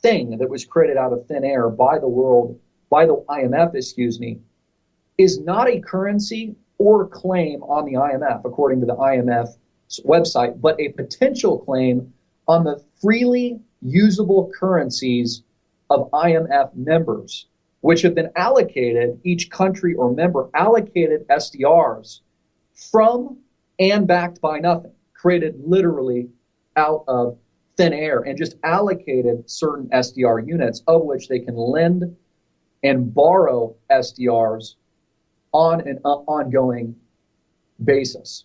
thing that was created out of thin air by the IMF, is not a currency or claim on the IMF, according to the IMF website, but a potential claim on the freely usable currencies of IMF members, which have been allocated, each country or member allocated SDRs from and backed by nothing, created literally out of thin air, and just allocated certain SDR units of which they can lend and borrow SDRs on an ongoing basis.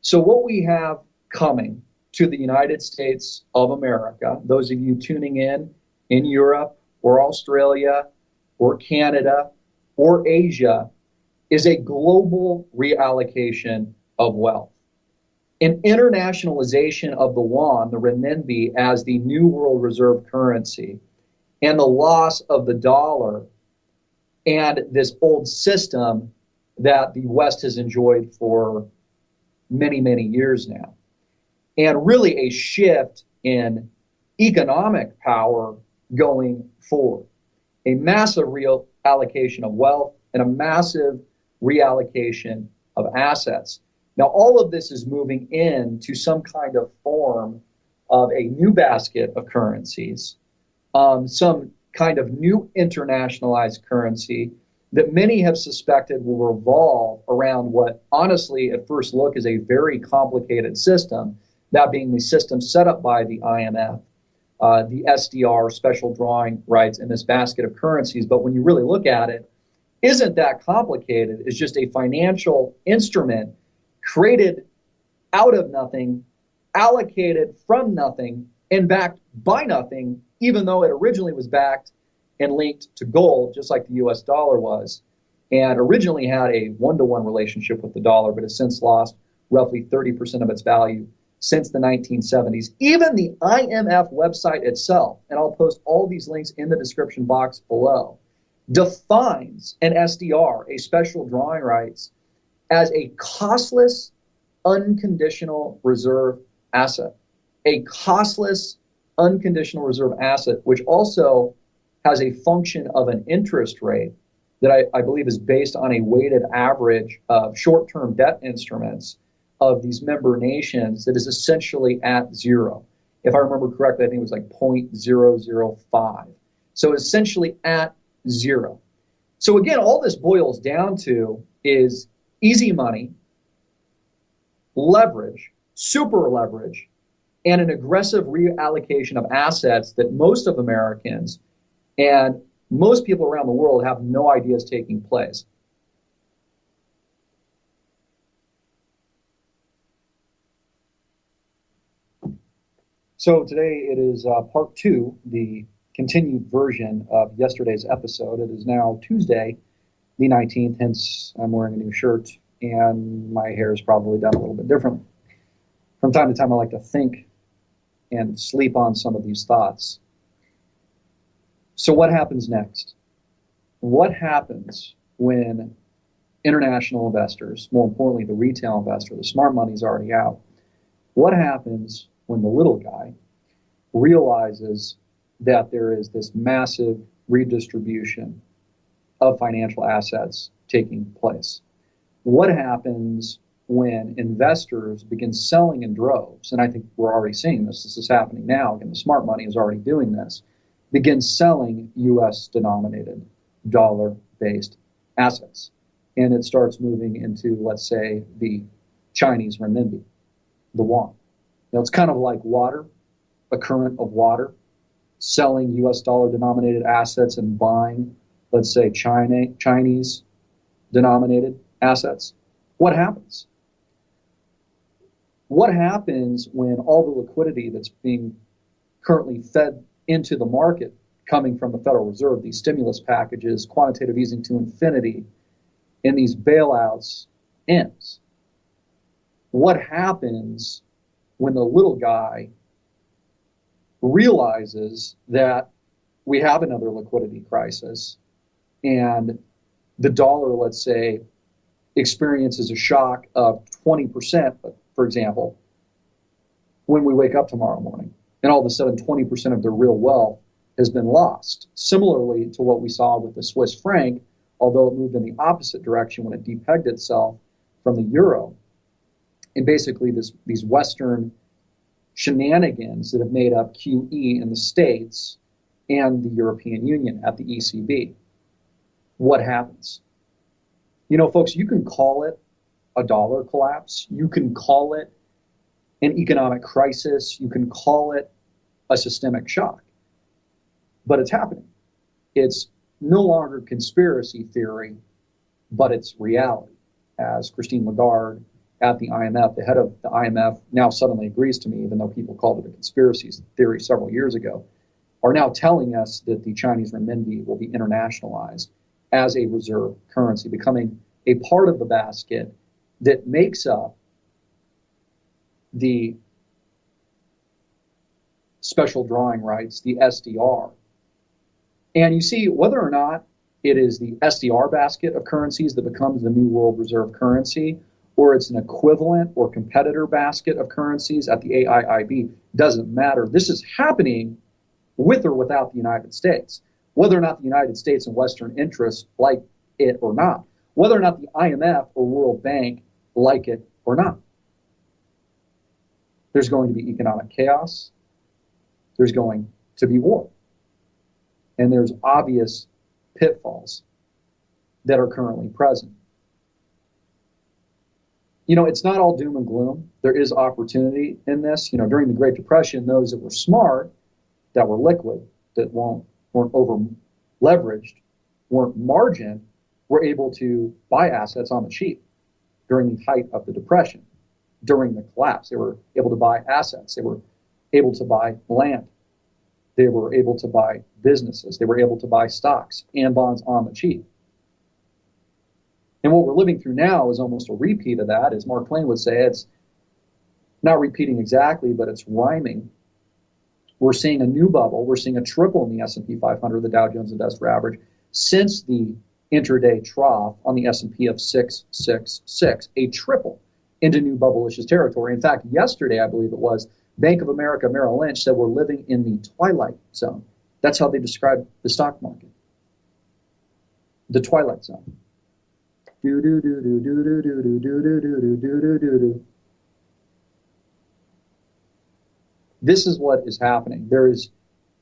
So what we have coming to the United States of America, those of you tuning in Europe or Australia or Canada or Asia, is a global reallocation of wealth. An internationalization of the yuan, the renminbi, as the new world reserve currency, and the loss of the dollar and this old system that the West has enjoyed for many, many years now. And really a shift in economic power going forward. A massive reallocation of wealth and a massive reallocation of assets. Now, all of this is moving into some kind of form of a new basket of currencies, some kind of new internationalized currency that many have suspected will revolve around what honestly at first look is a very complicated system, that being the system set up by the IMF, the SDR, special drawing rights, in this basket of currencies. But when you really look at it, isn't that complicated. It's just a financial instrument created out of nothing, allocated from nothing, and backed by nothing, even though it originally was backed and linked to gold, just like the US dollar was, and originally had a one-to-one relationship with the dollar, but has since lost roughly 30% of its value since the 1970s. Even the IMF website itself, and I'll post all these links in the description box below, defines an SDR, a special drawing rights, as a costless, unconditional reserve asset. A costless, unconditional reserve asset, which also has a function of an interest rate that I believe is based on a weighted average of short-term debt instruments of these member nations that is essentially at zero. If I remember correctly, I think it was like 0.005. So essentially at zero. So again, all this boils down to is easy money, leverage, super leverage, and an aggressive reallocation of assets that most of Americans and most people around the world have no idea is taking place. So today it is part two, the continued version of yesterday's episode. It is now Tuesday, the 19th, hence I'm wearing a new shirt and my hair is probably done a little bit differently. From time to time, I like to think and sleep on some of these thoughts. So what happens next? What happens when international investors, more importantly the retail investor, the smart money is already out? What happens when the little guy realizes that there is this massive redistribution of financial assets taking place? What happens when investors begin selling in droves? And I think we're already seeing this. This is happening now. Again, the smart money is already doing this. Begin selling U.S. denominated dollar-based assets. And it starts moving into, let's say, the Chinese renminbi, the yuan. Now, it's kind of like water, a current of water, selling U.S. dollar-denominated assets and buying, let's say, Chinese-denominated assets. What happens? What happens when all the liquidity that's being currently fed into the market coming from the Federal Reserve, these stimulus packages, quantitative easing to infinity, and these bailouts ends? What happens when the little guy realizes that we have another liquidity crisis and the dollar, let's say, experiences a shock of 20%, for example, when we wake up tomorrow morning, and all of a sudden 20% of their real wealth has been lost? Similarly to what we saw with the Swiss franc, although it moved in the opposite direction when it depegged itself from the euro. and basically these Western shenanigans that have made up QE in the States and the European Union at the ECB. What happens? You know, folks, you can call it a dollar collapse. You can call it an economic crisis. You can call it a systemic shock. But it's happening. It's no longer conspiracy theory, but it's reality. As Christine Lagarde at the IMF, the head of the IMF, now suddenly agrees to me, even though people called it a conspiracy theory several years ago, are now telling us that the Chinese renminbi will be internationalized as a reserve currency, becoming a part of the basket that makes up the special drawing rights, the SDR. And you see, whether or not it is the SDR basket of currencies that becomes the new world reserve currency, or it's an equivalent or competitor basket of currencies at the AIIB, doesn't matter. This is happening with or without the United States. Whether or not the United States and Western interests like it or not. Whether or not the IMF or World Bank like it or not. There's going to be economic chaos. There's going to be war. And there's obvious pitfalls that are currently present. You know, it's not all doom and gloom. There is opportunity in this. You know, during the Great Depression, those that were smart, that were liquid, that weren't over leveraged, weren't margined, were able to buy assets on the cheap during the height of the Depression. During the collapse, they were able to buy assets. They were able to buy land. They were able to buy businesses. They were able to buy stocks and bonds on the cheap. And what we're living through now is almost a repeat of that. As Mark Twain would say, it's not repeating exactly, but it's rhyming. We're seeing a new bubble. We're seeing a triple in the S&P 500, the Dow Jones Industrial Average, since the intraday trough on the S&P of 666, a triple into new bubblicious territory. In fact, yesterday, I believe it was, Bank of America Merrill Lynch said we're living in the twilight zone. That's how they describe the stock market. The twilight zone. Do do do do do do do do do do do do do do. This is what is happening. There is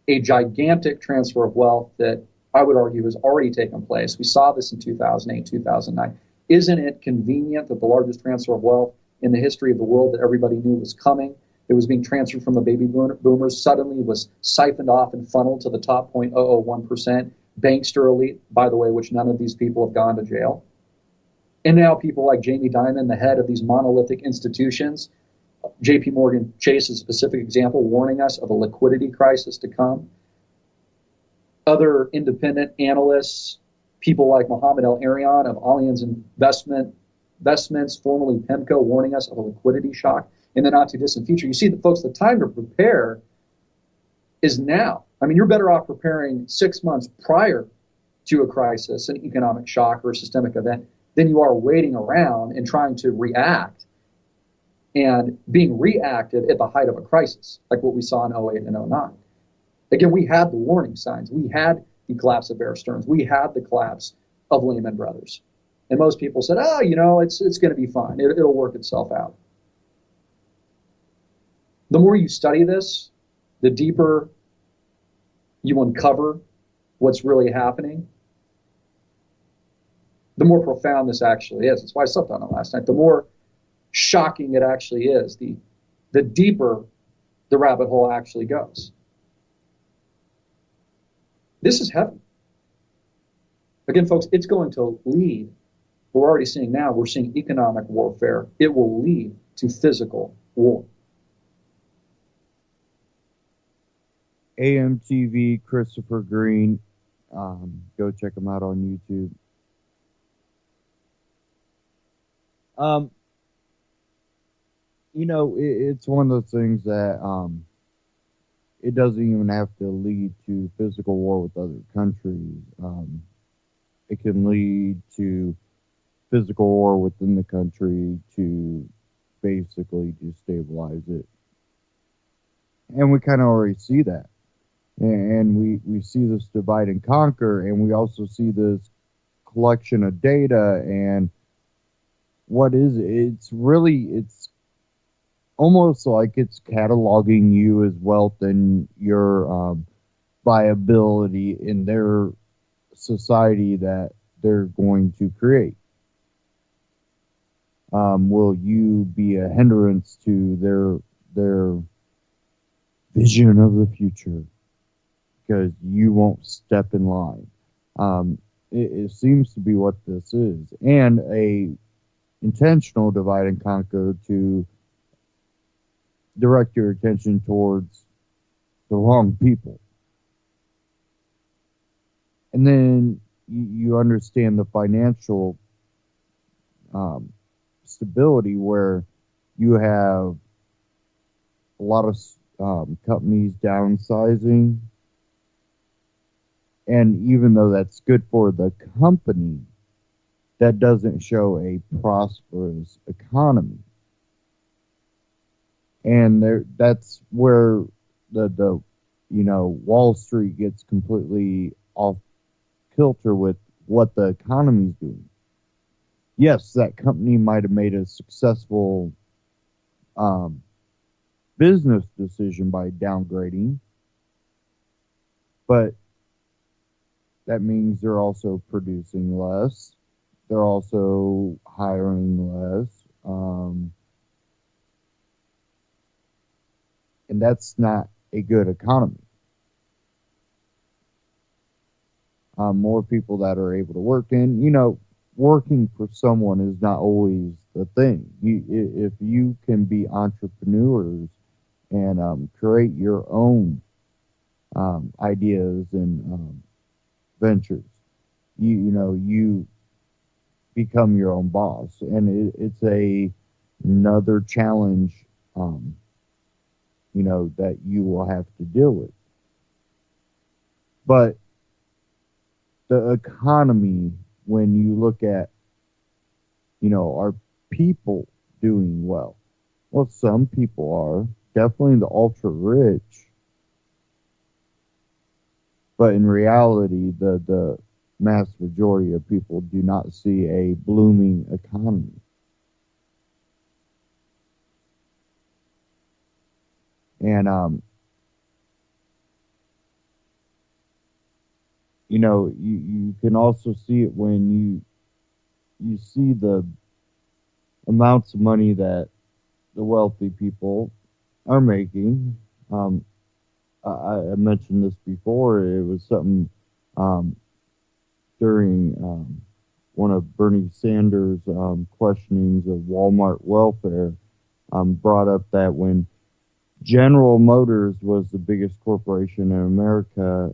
a gigantic transfer of wealth that I would argue has already taken place. We saw this in 2008, 2009. Isn't it convenient that the largest transfer of wealth in the history of the world that everybody knew was coming, that was being transferred from the baby boomers, suddenly was siphoned off and funneled to the top 0.001% bankster elite, by the way, which none of these people have gone to jail. And now people like Jamie Dimon, the head of these monolithic institutions, JP Morgan Chase is a specific example, warning us of a liquidity crisis to come. Other independent analysts, people like Mohammed El-Arian of Allianz Investments, formerly PIMCO, warning us of a liquidity shock in the not too distant future. You see, that, folks, the time to prepare is now. I mean, you're better off preparing 6 months prior to a crisis, an economic shock, or a systemic event, than you are waiting around and trying to react and being reactive at the height of a crisis, like what we saw in 08 and 09. Again, we had the warning signs. We had the collapse of Bear Stearns. We had the collapse of Lehman Brothers. And most people said, oh, you know, it's going to be fine. It'll work itself out. The more you study this, the deeper you uncover what's really happening, the more profound this actually is. That's why I slept on it last night. The more shocking it actually is, the deeper the rabbit hole actually goes. This is heavy. Again, folks, it's going to lead. We're already seeing now, we're seeing economic warfare. It will lead to physical war. AMTV, Christopher Green. Go check him out on YouTube. You know, it's one of those things that it doesn't even have to lead to physical war with other countries. It can lead to physical war within the country to basically destabilize it. And we kind of already see that. And we see this divide and conquer, and we also see this collection of data. And what is it? It's almost like it's cataloging you as wealth and your viability in their society that they're going to create. Will you be a hindrance to their vision of the future because you won't step in line? It seems to be what this is, and a intentional divide and conquer to direct your attention towards the wrong people. And then you understand the financial stability where you have a lot of companies downsizing. And even though that's good for the company, that doesn't show a prosperous economy. And that's where the Wall Street gets completely off kilter with what the economy's doing. Yes, that company might have made a successful business decision by downgrading, but that means they're also producing less. They're also hiring less. And that's not a good economy. More people that are able to work, and working for someone is not always the thing. If you can be entrepreneurs and create your own ideas and ventures, you become your own boss, and it's another challenge, that you will have to deal with. But the economy, when you look at, are people doing well? Well, some people are, definitely the ultra rich. But in reality, the mass majority of people do not see a blooming economy. And, you can also see it when you see the amounts of money that the wealthy people are making. I mentioned this before. It was something during one of Bernie Sanders' questionings of Walmart welfare, brought up that when General Motors was the biggest corporation in America,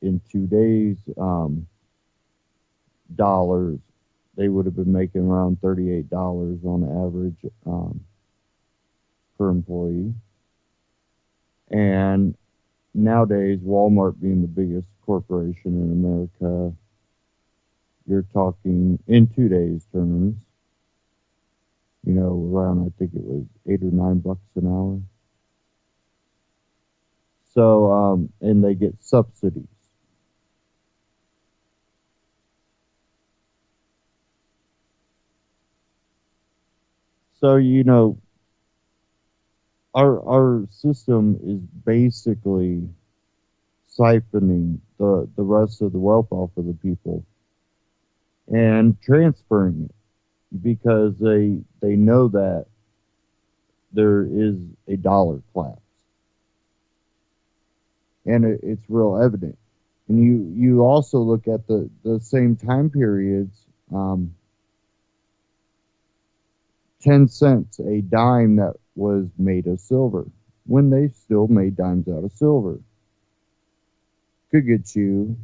in today's dollars, they would have been making around $38 on average per employee. And nowadays, Walmart being the biggest corporation in America, you're talking in today's terms, around, I think it was $8 or $9 an hour. So, and they get subsidies. So, our system is basically siphoning the rest of the wealth off of the people and transferring it because they know that there is a dollar collapse. And it's real evident. And you also look at the same time periods, 10 cents a dime that was made of silver, when they still made dimes out of silver, could get you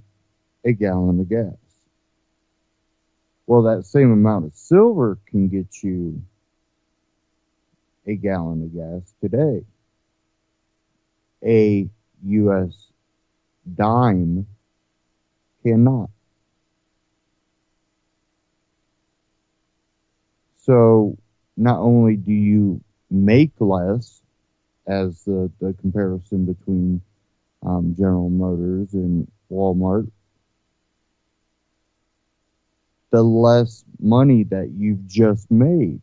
a gallon of gas. Well, that same amount of silver can get you a gallon of gas today. A U.S. dime cannot. So not only do you make less, as the comparison between General Motors and Walmart, the less money that you've just made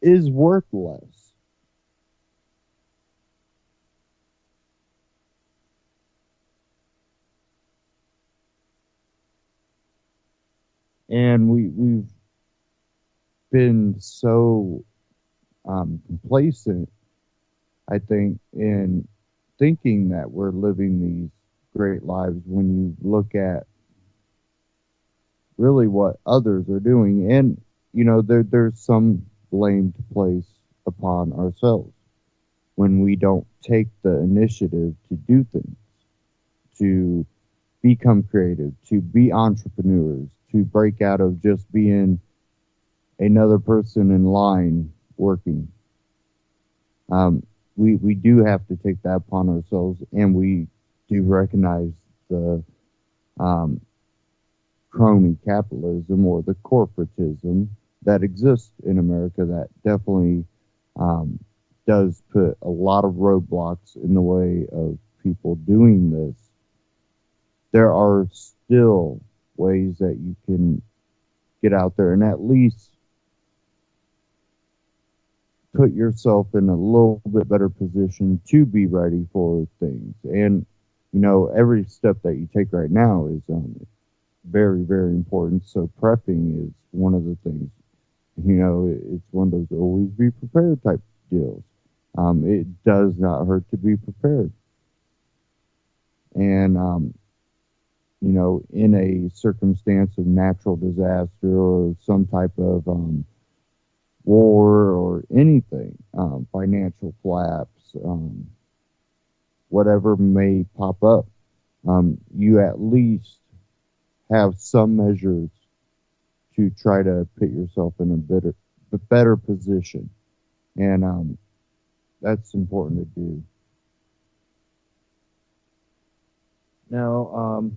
is worth less. And we've been so complacent, I think, in thinking that we're living these great lives when you look at really what others are doing. And, there's some blame to place upon ourselves when we don't take the initiative to do things, to become creative, to be entrepreneurs, to break out of just being another person in line working. We do have to take that upon ourselves, and we do recognize the crony capitalism or the corporatism that exists in America that definitely does put a lot of roadblocks in the way of people doing this. There are still ways that you can get out there and at least put yourself in a little bit better position to be ready for things. And, every step that you take right now is very, very important. So prepping is one of the things. It's one of those always be prepared type deals. It does not hurt to be prepared. And, in a circumstance of natural disaster or some type of war or anything, financial collapse, whatever may pop up, you at least have some measures to try to put yourself in a better position. And that's important to do. Now,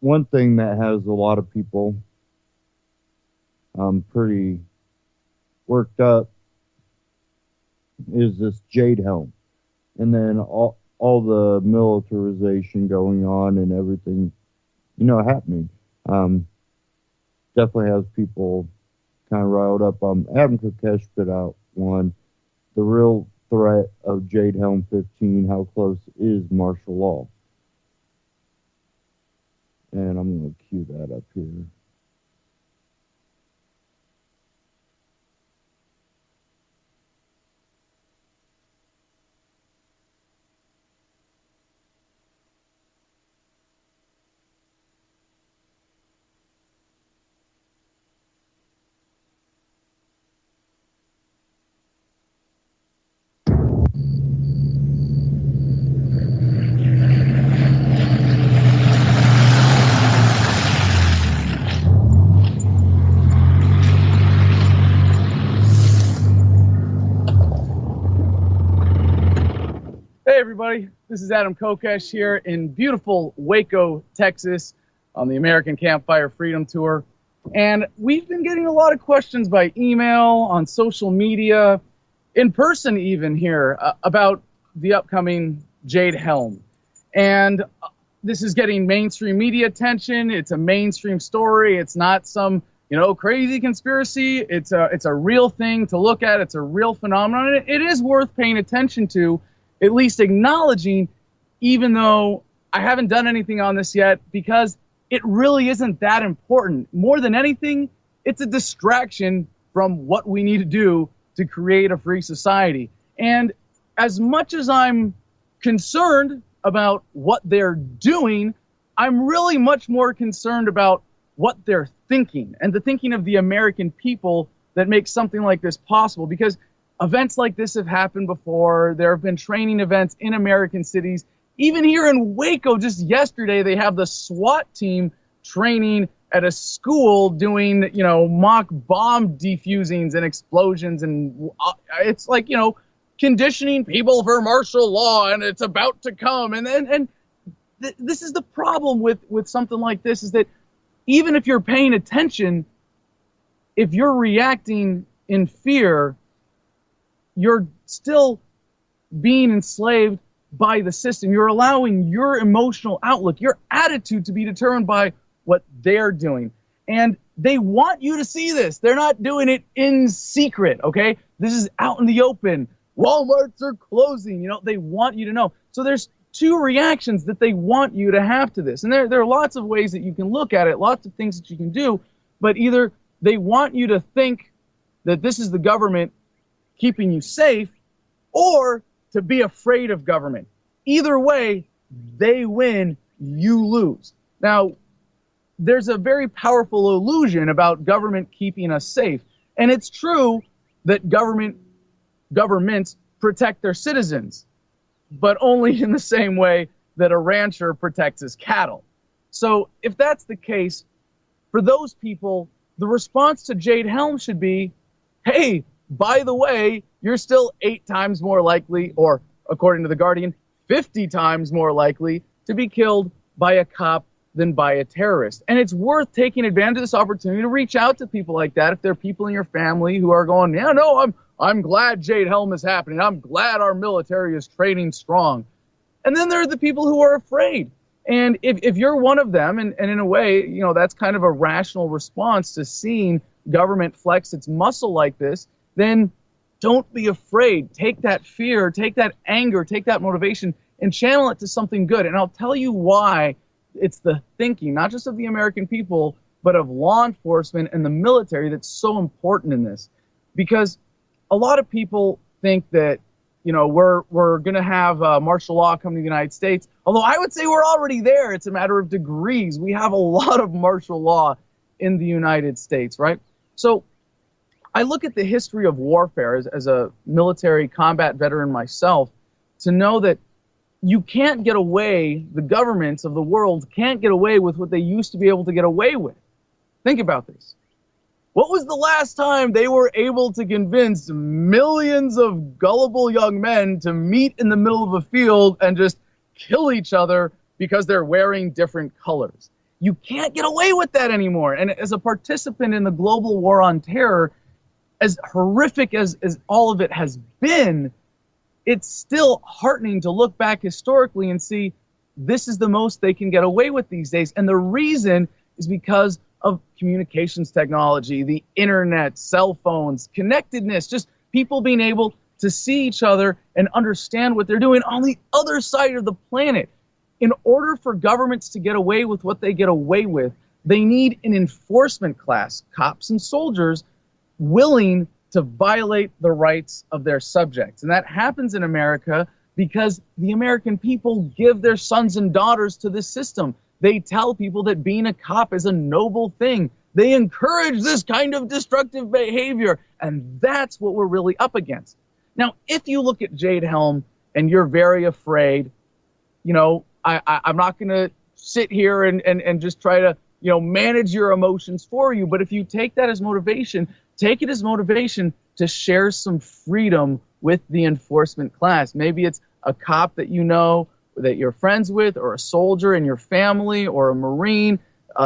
one thing that has a lot of people pretty worked up is this jade helm, and then all the militarization going on and everything, happening. Definitely has people kind of riled up. Adam Kokesh put out one, the real threat of Jade Helm 15, how close is martial law? And I'm going to cue that up here. Hey everybody, this is Adam Kokesh here in beautiful Waco, Texas on the American Campfire Freedom Tour. And we've been getting a lot of questions by email, on social media, in person even here about the upcoming Jade Helm. And this is getting mainstream media attention. It's a mainstream story. It's not some, crazy conspiracy. It's a real thing to look at. It's a real phenomenon. It is worth paying attention to, at least acknowledging, even though I haven't done anything on this yet, because it really isn't that important. More than anything, it's a distraction from what we need to do to create a free society. And as much as I'm concerned about what they're doing, I'm really much more concerned about what they're thinking and the thinking of the American people that makes something like this possible. Because events like this have happened before. There have been training events in American cities. Even here in Waco, just yesterday, they have the SWAT team training at a school doing, mock bomb defusings and explosions. And it's like, conditioning people for martial law, and it's about to come. And this is the problem with something like this, is that even if you're paying attention, if you're reacting in fear, you're still being enslaved by the system. You're allowing your emotional outlook, your attitude to be determined by what they're doing. And they want you to see this. They're not doing it in secret, okay? This is out in the open. Walmarts are closing. They want you to know. So there's two reactions that they want you to have to this. And there are lots of ways that you can look at it, lots of things that you can do, but either they want you to think that this is the government keeping you safe, or to be afraid of government. Either way, they win, you lose. Now, there's a very powerful illusion about government keeping us safe. And it's true that governments protect their citizens, but only in the same way that a rancher protects his cattle. So if that's the case, for those people, the response to Jade Helm should be, hey, by the way, you're still 8 times more likely, or according to The Guardian, 50 times more likely to be killed by a cop than by a terrorist. And it's worth taking advantage of this opportunity to reach out to people like that. If there are people in your family who are going, yeah, no, I'm glad Jade Helm is happening. I'm glad our military is training strong. And then there are the people who are afraid. And if you're one of them, and in a way, you know, that's kind of a rational response to seeing government flex its muscle like this, then don't be afraid. Take that fear, take that anger, take that motivation, and channel it to something good. And I'll tell you why it's the thinking, not just of the American people, but of law enforcement and the military that's so important in this. Because a lot of people think that, you know, we're going to have martial law come to the United States. Although I would say we're already there. It's a matter of degrees. We have a lot of martial law in the United States, right? So I look at the history of warfare as a military combat veteran myself to know that you can't get away, the governments of the world can't get away with what they used to be able to get away with. Think about this. What was the last time they were able to convince millions of gullible young men to meet in the middle of a field and just kill each other because they're wearing different colors? You can't get away with that anymore. And as a participant in the global war on terror, as horrific as all of it has been, it's still heartening to look back historically and see this is the most they can get away with these days. And the reason is because of communications technology, the internet, cell phones, connectedness, just people being able to see each other and understand what they're doing on the other side of the planet. In order for governments to get away with what they get away with, they need an enforcement class, cops and soldiers, willing to violate the rights of their subjects. And that happens in America because the American people give their sons and daughters to this system. They tell people that being a cop is a noble thing. They encourage this kind of destructive behavior. And that's what we're really up against. Now, if you look at Jade Helm and you're very afraid, you know, I'm not going to sit here and just try to, you know, manage your emotions for you. But if you take that as motivation, take it as motivation to share some freedom with the enforcement class. Maybe it's a cop that you know, that you're friends with, or a soldier in your family, or a Marine,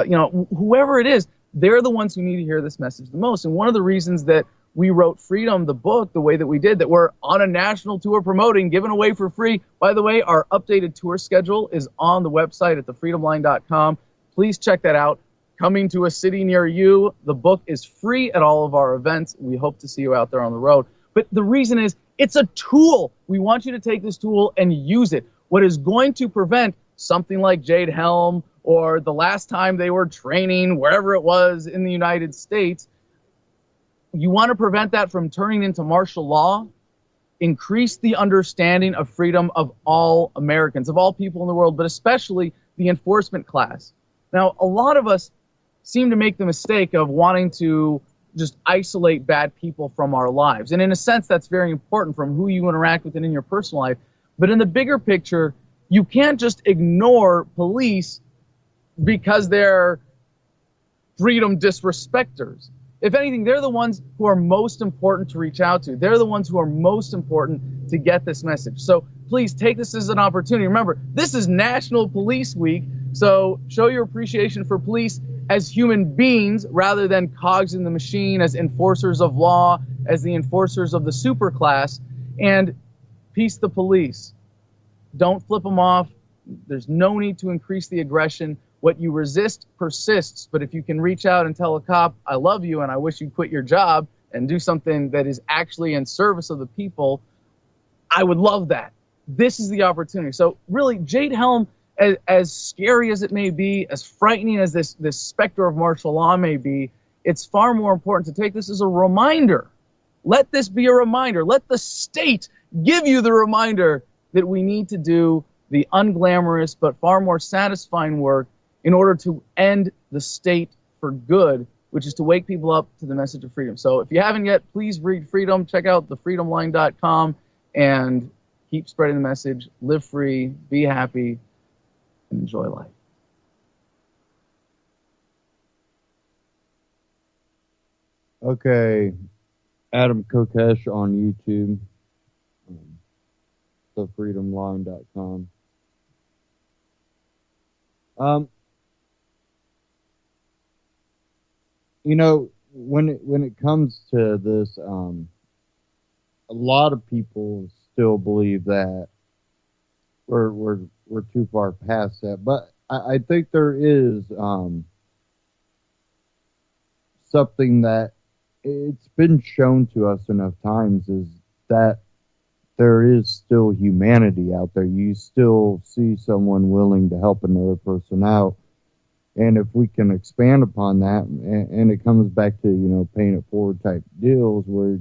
you know, whoever it is, they're the ones who need to hear this message the most. And one of the reasons that we wrote Freedom, the book, the way that we did, that we're on a national tour promoting, giving away for free. By the way, our updated tour schedule is on the website at thefreedomline.com. Please check that out. Coming to a city near you. The book is free at all of our events. We hope to see you out there on the road. But the reason is, it's a tool. We want you to take this tool and use it. What is going to prevent something like Jade Helm or the last time they were training wherever it was in the United States, you want to prevent that from turning into martial law, increase the understanding of freedom of all Americans, of all people in the world, but especially the enforcement class. Now, a lot of us seem to make the mistake of wanting to just isolate bad people from our lives. And in a sense, that's very important, from who you interact with and in your personal life. But in the bigger picture, you can't just ignore police because they're freedom disrespecters. If anything, they're the ones who are most important to reach out to. They're the ones who are most important to get this message. So please take this as an opportunity. Remember, this is National Police Week, so show your appreciation for police as human beings rather than cogs in the machine, as enforcers of law, as the enforcers of the superclass. And peace the police. Don't flip them off. There's no need to increase the aggression. What you resist persists, but if you can reach out and tell a cop, I love you and I wish you'd quit your job and do something that is actually in service of the people, I would love that. this is the opportunity. So really, Jade Helm, as scary as it may be, as frightening as this specter of martial law may be, it's far more important to take this as a reminder. Let this be a reminder. Let the state give you the reminder that we need to do the unglamorous but far more satisfying work in order to end the state for good, which is to wake people up to the message of freedom. So if you haven't yet, please read Freedom. Check out thefreedomline.com and keep spreading the message. Live free, be happy, and enjoy life. Okay, Adam Kokesh on YouTube, thefreedomline.com. You know, when it comes to this, a lot of people still believe that we're too far past that, but I think there is something that it's been shown to us enough times is that there is still humanity out there. You still see someone willing to help another person out. And if we can expand upon that, and it comes back to, you know, paying it forward type deals where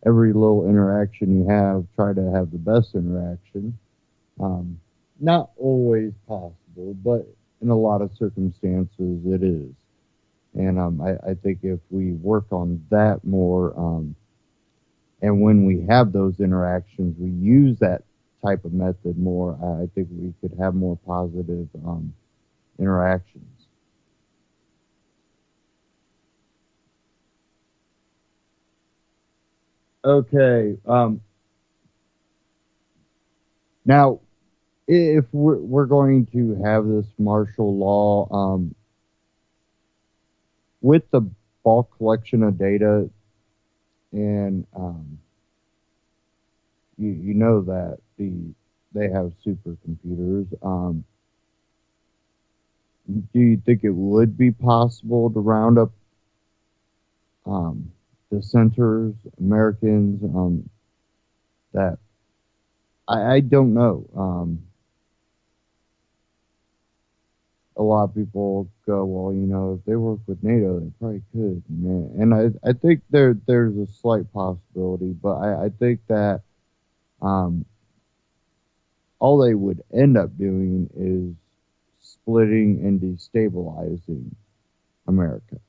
every little interaction you have, try to have the best interaction. Not always possible, but in a lot of circumstances it is. And I think if we work on that more, and when we have those interactions, we use that type of method more, I think we could have more positive interactions. Okay. Now, if we're going to have this martial law, with the bulk collection of data, and you know that they have supercomputers. Do you think it would be possible to round up dissenters, Americans, that I don't know. A lot of people go, well, you know, if they work with NATO, they probably could. And I think there's a slight possibility, but I think that all they would end up doing is splitting and destabilizing America.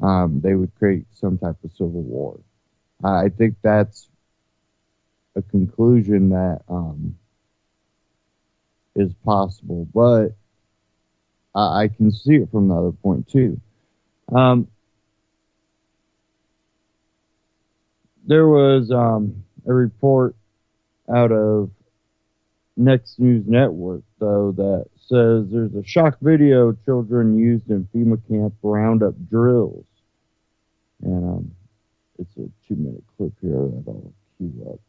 They would create some type of civil war. I think that's a conclusion that is possible, but I can see it from the other point too. There was a report out of Next News Network, though, that says there's a shock video of children used in FEMA camp roundup drills. And it's a 2-minute clip here that I'll cue up.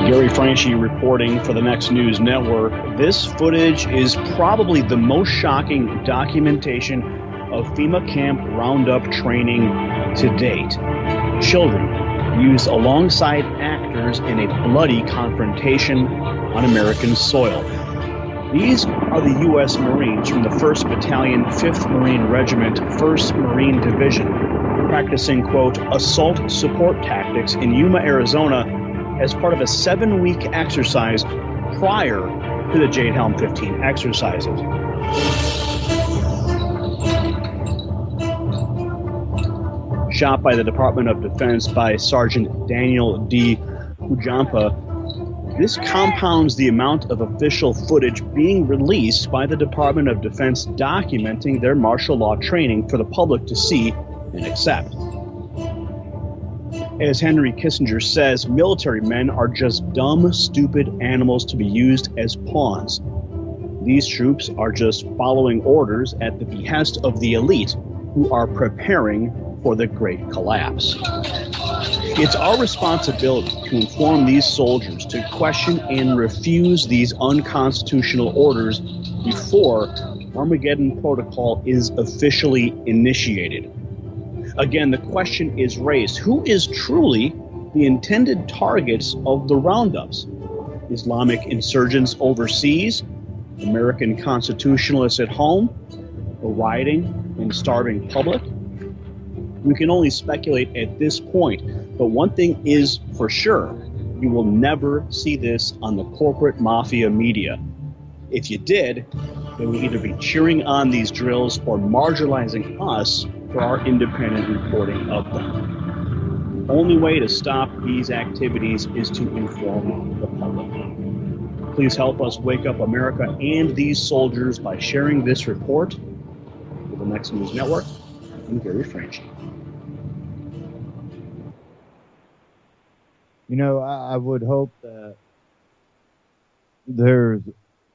Gary Franchi reporting for the Next News Network. This footage is probably the most shocking documentation of FEMA camp roundup training to date. Children used alongside actors in a bloody confrontation on American soil. These are the U.S. Marines from the 1st Battalion, 5th Marine Regiment, 1st Marine Division, practicing, quote, assault support tactics in Yuma, Arizona, as part of a 7-week exercise prior to the Jade Helm 15 exercises. Shot by the Department of Defense by Sergeant Daniel D. Hujampa, this compounds the amount of official footage being released by the Department of Defense documenting their martial law training for the public to see and accept. As Henry Kissinger says, military men are just dumb, stupid animals to be used as pawns. These troops are just following orders at the behest of the elite who are preparing for the great collapse. It's our responsibility to inform these soldiers to question and refuse these unconstitutional orders before Armageddon Protocol is officially initiated. Again, the question is raised, who is truly the intended targets of the roundups? Islamic insurgents overseas, American constitutionalists at home, a rioting and starving public? We can only speculate at this point, but one thing is for sure, you will never see this on the corporate mafia media. If you did, they would either be cheering on these drills or marginalizing us for our independent reporting of them. The only way to stop these activities is to inform the public. Please help us wake up America and these soldiers by sharing this report with the Next News Network. I'm Gary Franchi. You know, I would hope that there's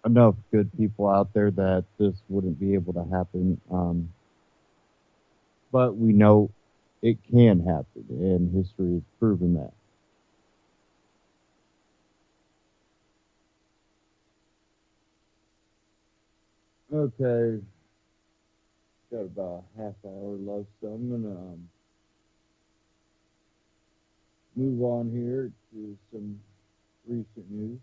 enough good people out there that this wouldn't be able to happen. But we know it can happen, and history has proven that. Okay. Got about a half hour left, so I'm going to move on here to some recent news.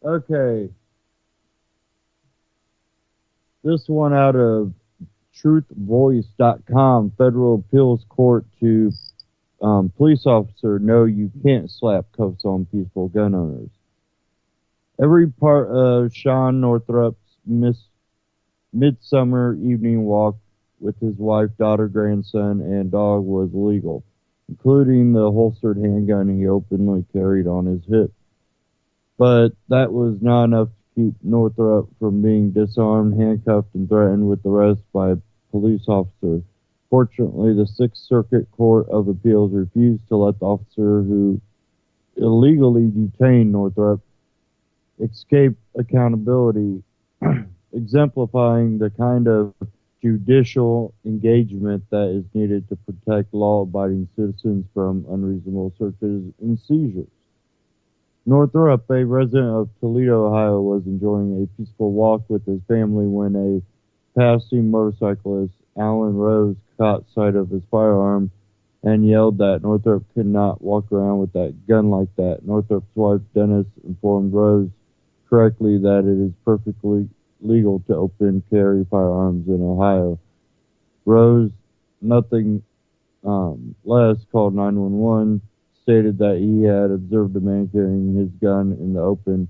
Okay. This one out of truthvoice.com, federal appeals court to police officer, no, you can't slap cuffs on peaceful gun owners. Every part of Sean Northrup's midsummer evening walk with his wife, daughter, grandson, and dog was legal, including the holstered handgun he openly carried on his hip. But that was not enough to keep Northrop from being disarmed, handcuffed, and threatened with arrest by a police officer. Fortunately, the Sixth Circuit Court of Appeals refused to let the officer who illegally detained Northrop escape accountability, exemplifying the kind of judicial engagement that is needed to protect law-abiding citizens from unreasonable searches and seizures. Northrop, a resident of Toledo, Ohio, was enjoying a peaceful walk with his family when a passing motorcyclist, Alan Rose, caught sight of his firearm and yelled that Northrop could not walk around with that gun like that. Northrop's wife, Dennis, informed Rose correctly that it is perfectly legal to open carry firearms in Ohio. Rose, nothing less, called 911, stated that he had observed a man carrying his gun in the open.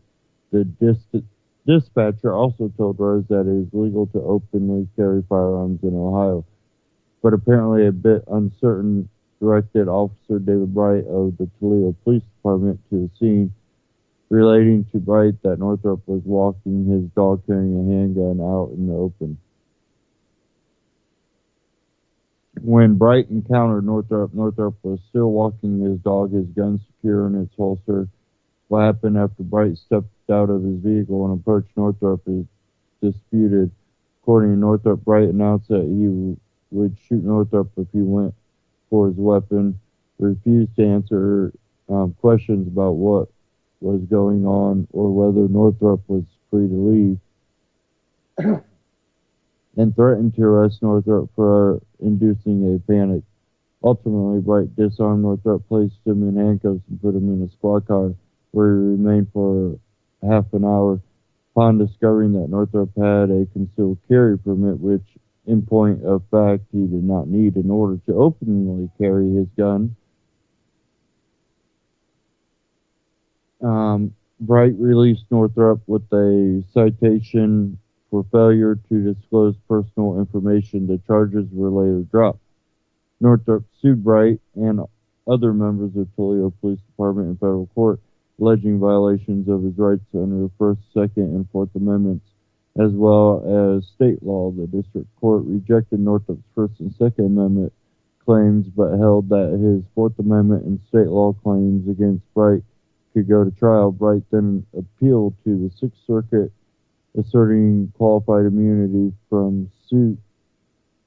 The dispatcher also told Rose that it is legal to openly carry firearms in Ohio, but apparently a bit uncertain directed Officer David Bright of the Toledo Police Department to the scene, relating to Bright that Northrop was walking his dog carrying a handgun out in the open. When Bright encountered Northrop, Northrop was still walking his dog, his gun secure in its holster. What happened after Bright stepped out of his vehicle and approached Northrop is disputed. According to Northrop, Bright announced that he would shoot Northrop if he went for his weapon, refused to answer questions about what was going on or whether Northrop was free to leave, and threatened to arrest Northrop for inducing a panic. Ultimately, Bright disarmed Northrop, placed him in handcuffs, and put him in a squad car, where he remained for half an hour. Upon discovering that Northrop had a concealed carry permit, which, in point of fact, he did not need in order to openly carry his gun, Bright released Northrop with a citation for failure to disclose personal information. The charges were later dropped. Northrop sued Bright and other members of Toledo Police Department in federal court, alleging violations of his rights under the First, Second, and Fourth Amendments, as well as state law. The district court rejected Northrop's First and Second Amendment claims, but held that his Fourth Amendment and state law claims against Bright could go to trial. Bright then appealed to the Sixth Circuit, asserting qualified immunity from suit.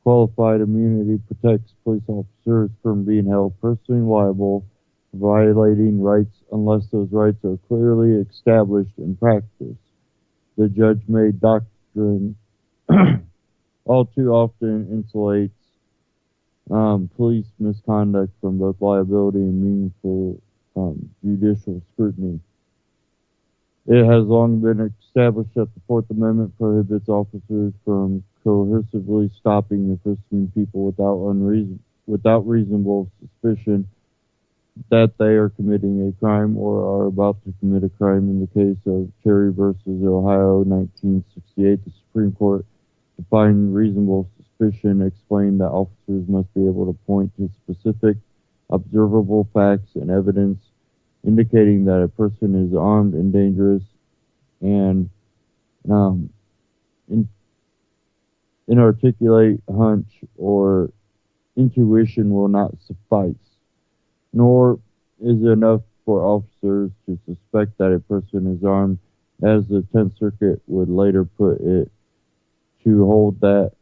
Qualified immunity protects police officers from being held personally liable for violating rights unless those rights are clearly established in practice. The judge-made doctrine all too often insulates police misconduct from both liability and meaningful judicial scrutiny. It has long been established that the Fourth Amendment prohibits officers from coercively stopping and frisking people without reasonable suspicion that they are committing a crime or are about to commit a crime. In the case of Terry versus Ohio, 1968, the Supreme Court defined reasonable suspicion, explained that officers must be able to point to specific observable facts and evidence indicating that a person is armed and dangerous, and inarticulate hunch or intuition will not suffice, nor is it enough for officers to suspect that a person is armed, as the 10th Circuit would later put it, to hold that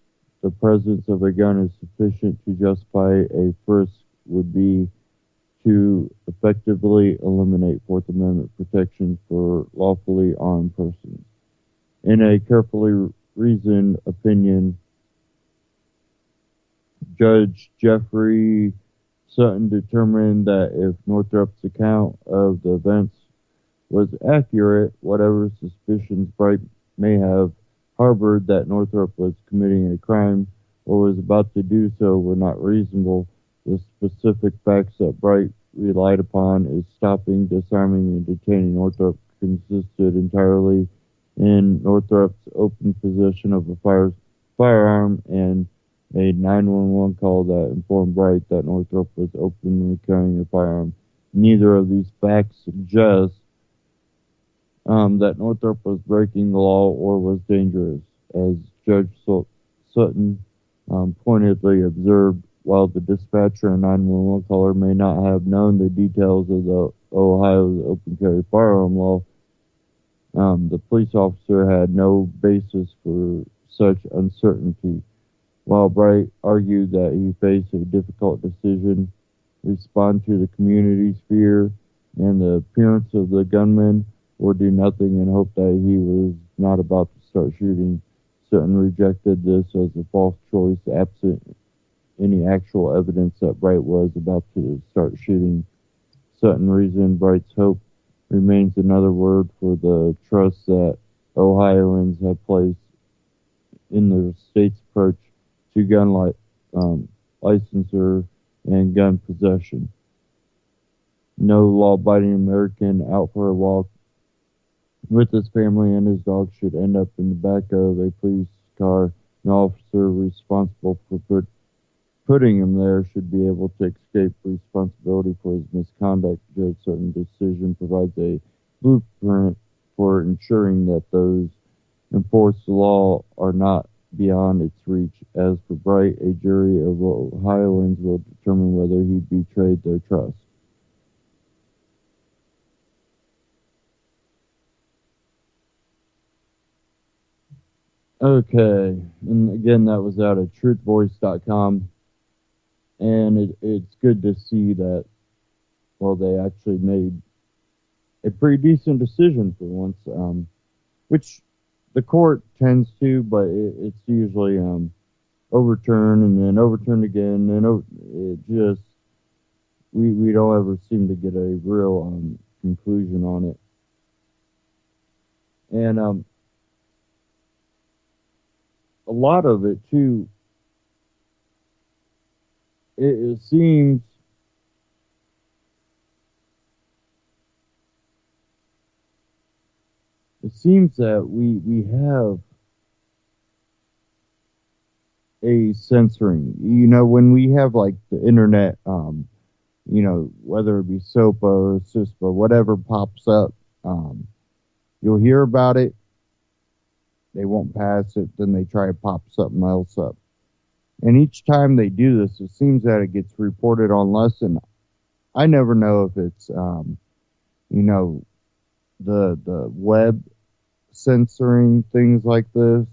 the presence of a gun is sufficient to justify a frisk would be to effectively eliminate Fourth Amendment protection for lawfully armed persons. In a carefully reasoned opinion, Judge Jeffrey Sutton determined that if Northrop's account of the events was accurate, whatever suspicions Bright may have harbored that Northrop was committing a crime or was about to do so were not reasonable. The specific facts that Bright relied upon is stopping, disarming, and detaining Northrop consisted entirely in Northrop's open possession of a firearm and a 911 call that informed Bright that Northrop was openly carrying a firearm. Neither of these facts suggest that Northrop was breaking the law or was dangerous. As Judge Sutton pointedly observed, while the dispatcher and 911 caller may not have known the details of the Ohio's open carry firearm law, the police officer had no basis for such uncertainty. While Bright argued that he faced a difficult decision, respond to the community's fear and the appearance of the gunman, or do nothing and hope that he was not about to start shooting, Sutton rejected this as a false choice, absent any actual evidence that Bright was about to start shooting. Sutton reasoned Bright's hope remains another word for the trust that Ohioans have placed in the state's approach to gun licensure and gun possession. No law-abiding American out for a walk with his family and his dog should end up in the back of a police car. An officer responsible for putting him there should be able to escape responsibility for his misconduct. Judge Sutton's decision provides a blueprint for ensuring that those enforce the law are not beyond its reach. As for Bright, a jury of Ohioans will determine whether he betrayed their trust. Okay, and again, that was out of truthvoice.com, and it's good to see that, well, they actually made a pretty decent decision for once, which the court tends to, but it's usually overturned and then overturned again, and it just, we don't ever seem to get a real conclusion on it. And a lot of it too, it seems that we have a censoring. You know, when we have like the internet, you know, whether it be SOPA or CISPA, whatever pops up, you'll hear about it, they won't pass it, then they try to pop something else up. And each time they do this, it seems that it gets reported on less. And I never know if it's, the web censoring things like this,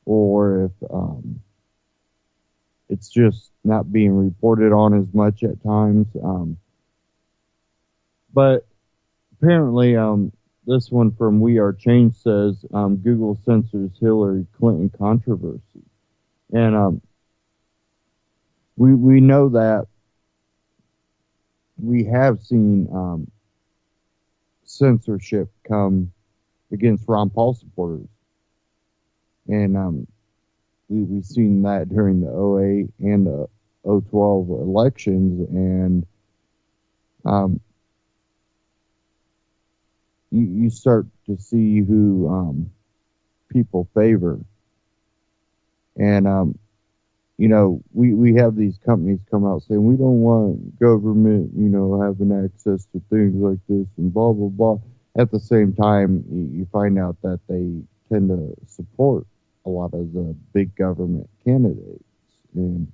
or if it's just not being reported on as much at times. But apparently, this one from We Are Change says Google censors Hillary Clinton controversy. And we know that we have seen censorship come against Ron Paul supporters. And we've seen that during the 08 and the 012 elections. And you start to see who people favor. And, we have these companies come out saying we don't want government, having access to things like this and blah, blah, blah. At the same time, you find out that they tend to support a lot of the big government candidates. And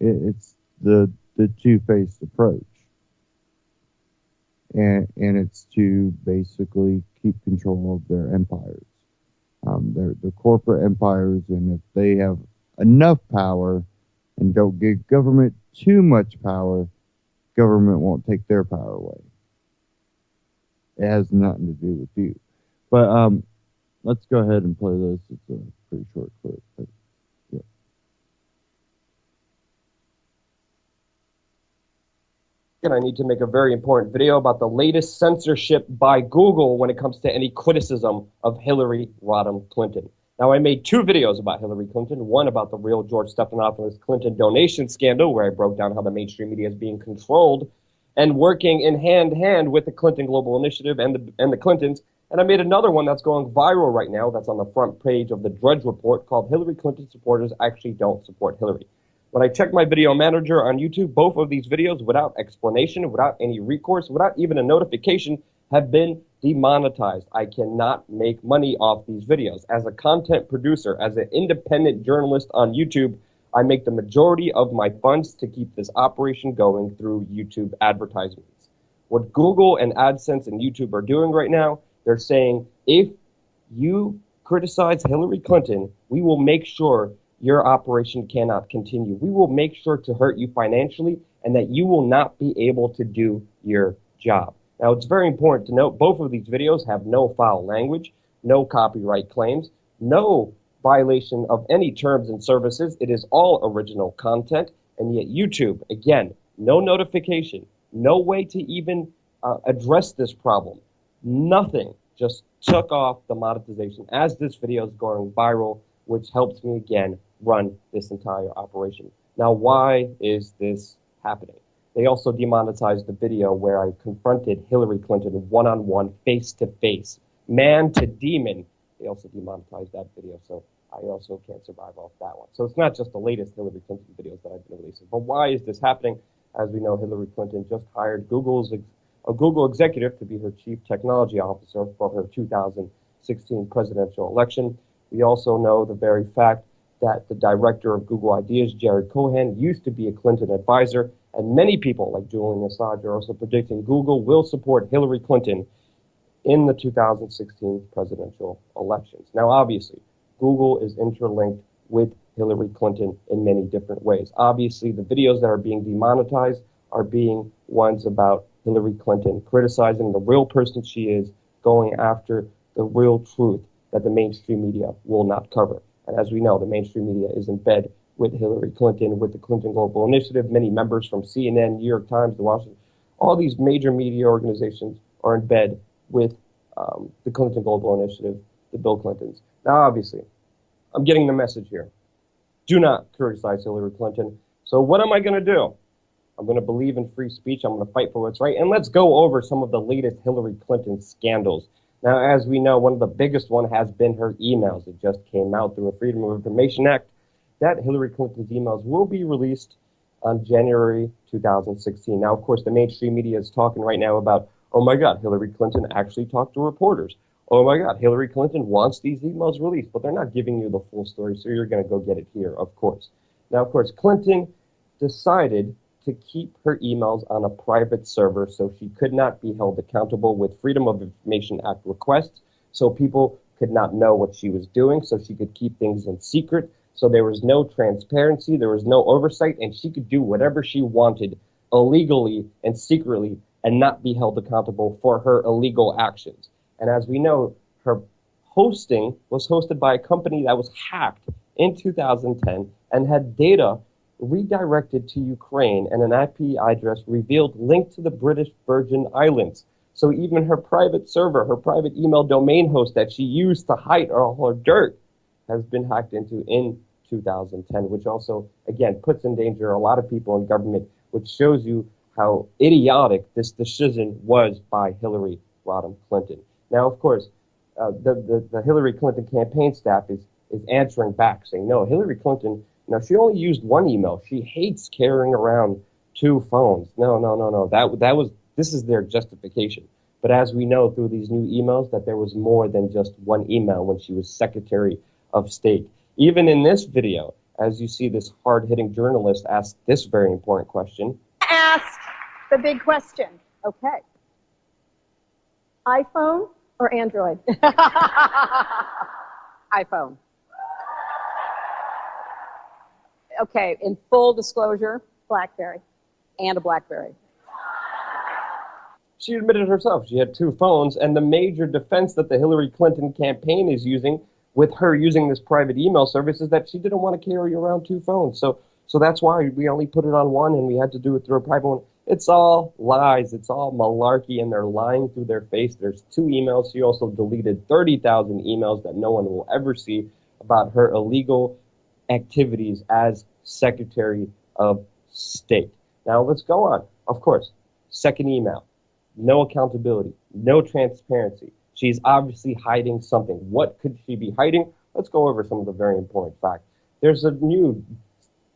it's the two-faced approach. And it's to basically keep control of their empires. They're corporate empires, and if they have enough power and don't give government too much power, government won't take their power away. It has nothing to do with you. But let's go ahead and play this. It's a pretty short clip. But, yeah. And I need to make a very important video about the latest censorship by Google when it comes to any criticism of Hillary Rodham Clinton. Now, I made 2 videos about Hillary Clinton, one about the real George Stephanopoulos Clinton donation scandal, where I broke down how the mainstream media is being controlled and working in hand-in-hand with the Clinton Global Initiative and the Clintons. And I made another one that's going viral right now, that's on the front page of the Drudge Report, called Hillary Clinton Supporters Actually Don't Support Hillary. When I checked my video manager on YouTube, both of these videos, without explanation, without any recourse, without even a notification, have been demonetized. I cannot make money off these videos. As a content producer, as an independent journalist on YouTube, I make the majority of my funds to keep this operation going through YouTube advertisements. What Google and AdSense and YouTube are doing right now, they're saying, if you criticize Hillary Clinton, we will make sure your operation cannot continue. We will make sure to hurt you financially and that you will not be able to do your job. Now, it's very important to note both of these videos have no foul language, no copyright claims, no violation of any terms and services. It is all original content, and yet YouTube, again, no notification, no way to even address this problem. Nothing, just took off the monetization as this video is going viral, which helps me, again, run this entire operation. Now, why is this happening? They also demonetized the video where I confronted Hillary Clinton one-on-one, face-to-face, man to demon. They also demonetized that video, so I also can't survive off that one. So it's not just the latest Hillary Clinton videos that I've been releasing. But why is this happening? As we know, Hillary Clinton just hired a Google executive to be her chief technology officer for her 2016 presidential election. We also know the very fact that the director of Google Ideas, Jared Cohen, used to be a Clinton advisor, and many people like Julian Assange are also predicting Google will support Hillary Clinton in the 2016 presidential elections. Now, obviously, Google is interlinked with Hillary Clinton in many different ways. Obviously, the videos that are being demonetized are being ones about Hillary Clinton criticizing the real person she is, going after the real truth that the mainstream media will not cover. And as we know, the mainstream media is in bed with Hillary Clinton, with the Clinton Global Initiative. Many members from CNN, New York Times, the Washington, all these major media organizations are in bed with the Clinton Global Initiative, the Bill Clintons. Now, obviously, I'm getting the message here. Do not criticize Hillary Clinton. So what am I going to do? I'm going to believe in free speech. I'm going to fight for what's right. And let's go over some of the latest Hillary Clinton scandals. Now, as we know, one of the biggest one has been her emails. It just came out through a Freedom of Information Act that Hillary Clinton's emails will be released on January 2016. Now, of course, the mainstream media is talking right now about, oh my God, Hillary Clinton actually talked to reporters. oh my God, Hillary Clinton wants these emails released, but they're not giving you the full story, so you're going to go get it here, of course. Now, of course, Clinton decided to keep her emails on a private server so she could not be held accountable with Freedom of Information Act requests, so people could not know what she was doing, so she could keep things in secret, so there was no transparency, there was no oversight, and she could do whatever she wanted illegally and secretly and not be held accountable for her illegal actions. And as we know, her hosting was hosted by a company that was hacked in 2010 and had data redirected to Ukraine, and an IP address revealed linked to the British Virgin Islands. So even her private server, her private email domain host that she used to hide all her dirt, has been hacked into in 2010, which also, again, puts in danger a lot of people in government, which shows you how idiotic this decision was by Hillary Rodham Clinton. Now, of course, the Hillary Clinton campaign staff is answering back, saying, no, Hillary Clinton, she only used one email. She hates carrying around two phones. No. This is their justification. But as we know through these new emails, that there was more than just one email when she was Secretary of State. Even in this video, as you see this hard-hitting journalist ask this very important question. Ask the big question. Okay. iPhone or Android? iPhone. Okay, in full disclosure, BlackBerry and a BlackBerry. She admitted herself she had two phones, and the major defense that the Hillary Clinton campaign is using with her using this private email service is that she didn't want to carry around two phones. So that's why we only put it on one and we had to do it through a private one. It's all lies. It's all malarkey, and they're lying through their face. There's two emails. She also deleted 30,000 emails that no one will ever see about her illegal activities as Secretary of State. Now let's go on. Of course, second email. No accountability, no transparency. She's obviously hiding something. What could she be hiding? Let's go over some of the very important facts. There's a new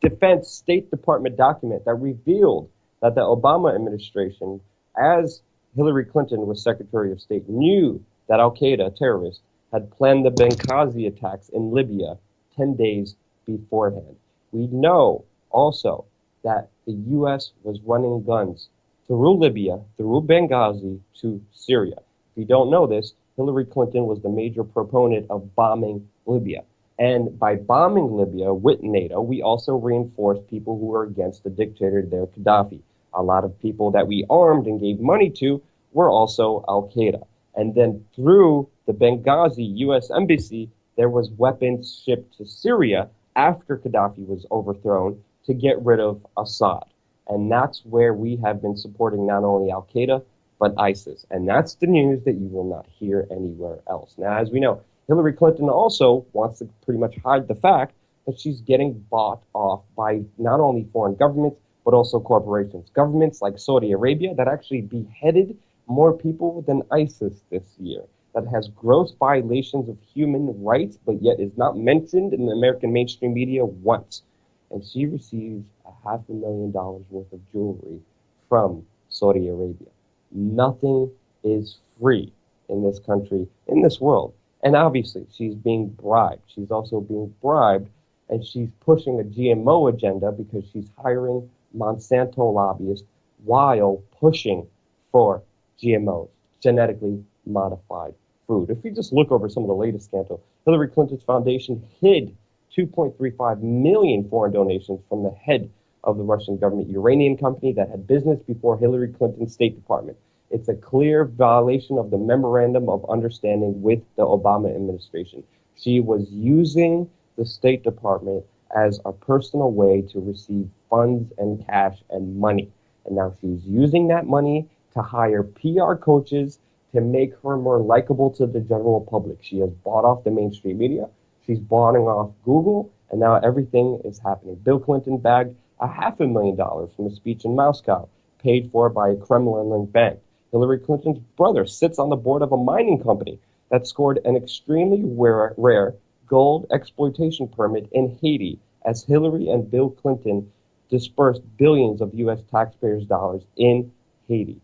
Defense State Department document that revealed that the Obama administration, as Hillary Clinton was Secretary of State, knew that Al-Qaeda, a terrorist, had planned the Benghazi attacks in Libya 10 days beforehand. We know also that the U.S. was running guns through Libya, through Benghazi, to Syria. If you don't know this, Hillary Clinton was the major proponent of bombing Libya. And by bombing Libya with NATO, we also reinforced people who were against the dictator there, Gaddafi. A lot of people that we armed and gave money to were also Al-Qaeda. And then through the Benghazi U.S. Embassy, there was weapons shipped to Syria after Gaddafi was overthrown to get rid of Assad. And that's where we have been supporting not only Al-Qaeda, but ISIS. And that's the news that you will not hear anywhere else. Now, as we know, Hillary Clinton also wants to pretty much hide the fact that she's getting bought off by not only foreign governments, but also corporations. Governments like Saudi Arabia that actually beheaded more people than ISIS this year, that has gross violations of human rights, but yet is not mentioned in the American mainstream media once. And she receives $500,000 worth of jewelry from Saudi Arabia. Nothing is free in this country, in this world. And obviously, she's being bribed. She's also being bribed, and she's pushing a GMO agenda because she's hiring Monsanto lobbyists while pushing for GMOs, genetically modified food. If you just look over some of the latest scandals, Hillary Clinton's foundation hid 2.35 million foreign donations from the head of the Russian government uranium company that had business before Hillary Clinton's State Department. It's a clear violation of the Memorandum of Understanding with the Obama administration. She was using the State Department as a personal way to receive funds and cash and money. And now she's using that money to hire PR coaches to make her more likable to the general public. She has bought off the mainstream media. She's bought off Google, and now everything is happening. Bill Clinton bagged $500,000 from a speech in Moscow, paid for by a Kremlin-linked bank. Hillary Clinton's brother sits on the board of a mining company that scored an extremely rare gold exploitation permit in Haiti as Hillary and Bill Clinton dispersed billions of U.S. taxpayers' dollars in Haiti.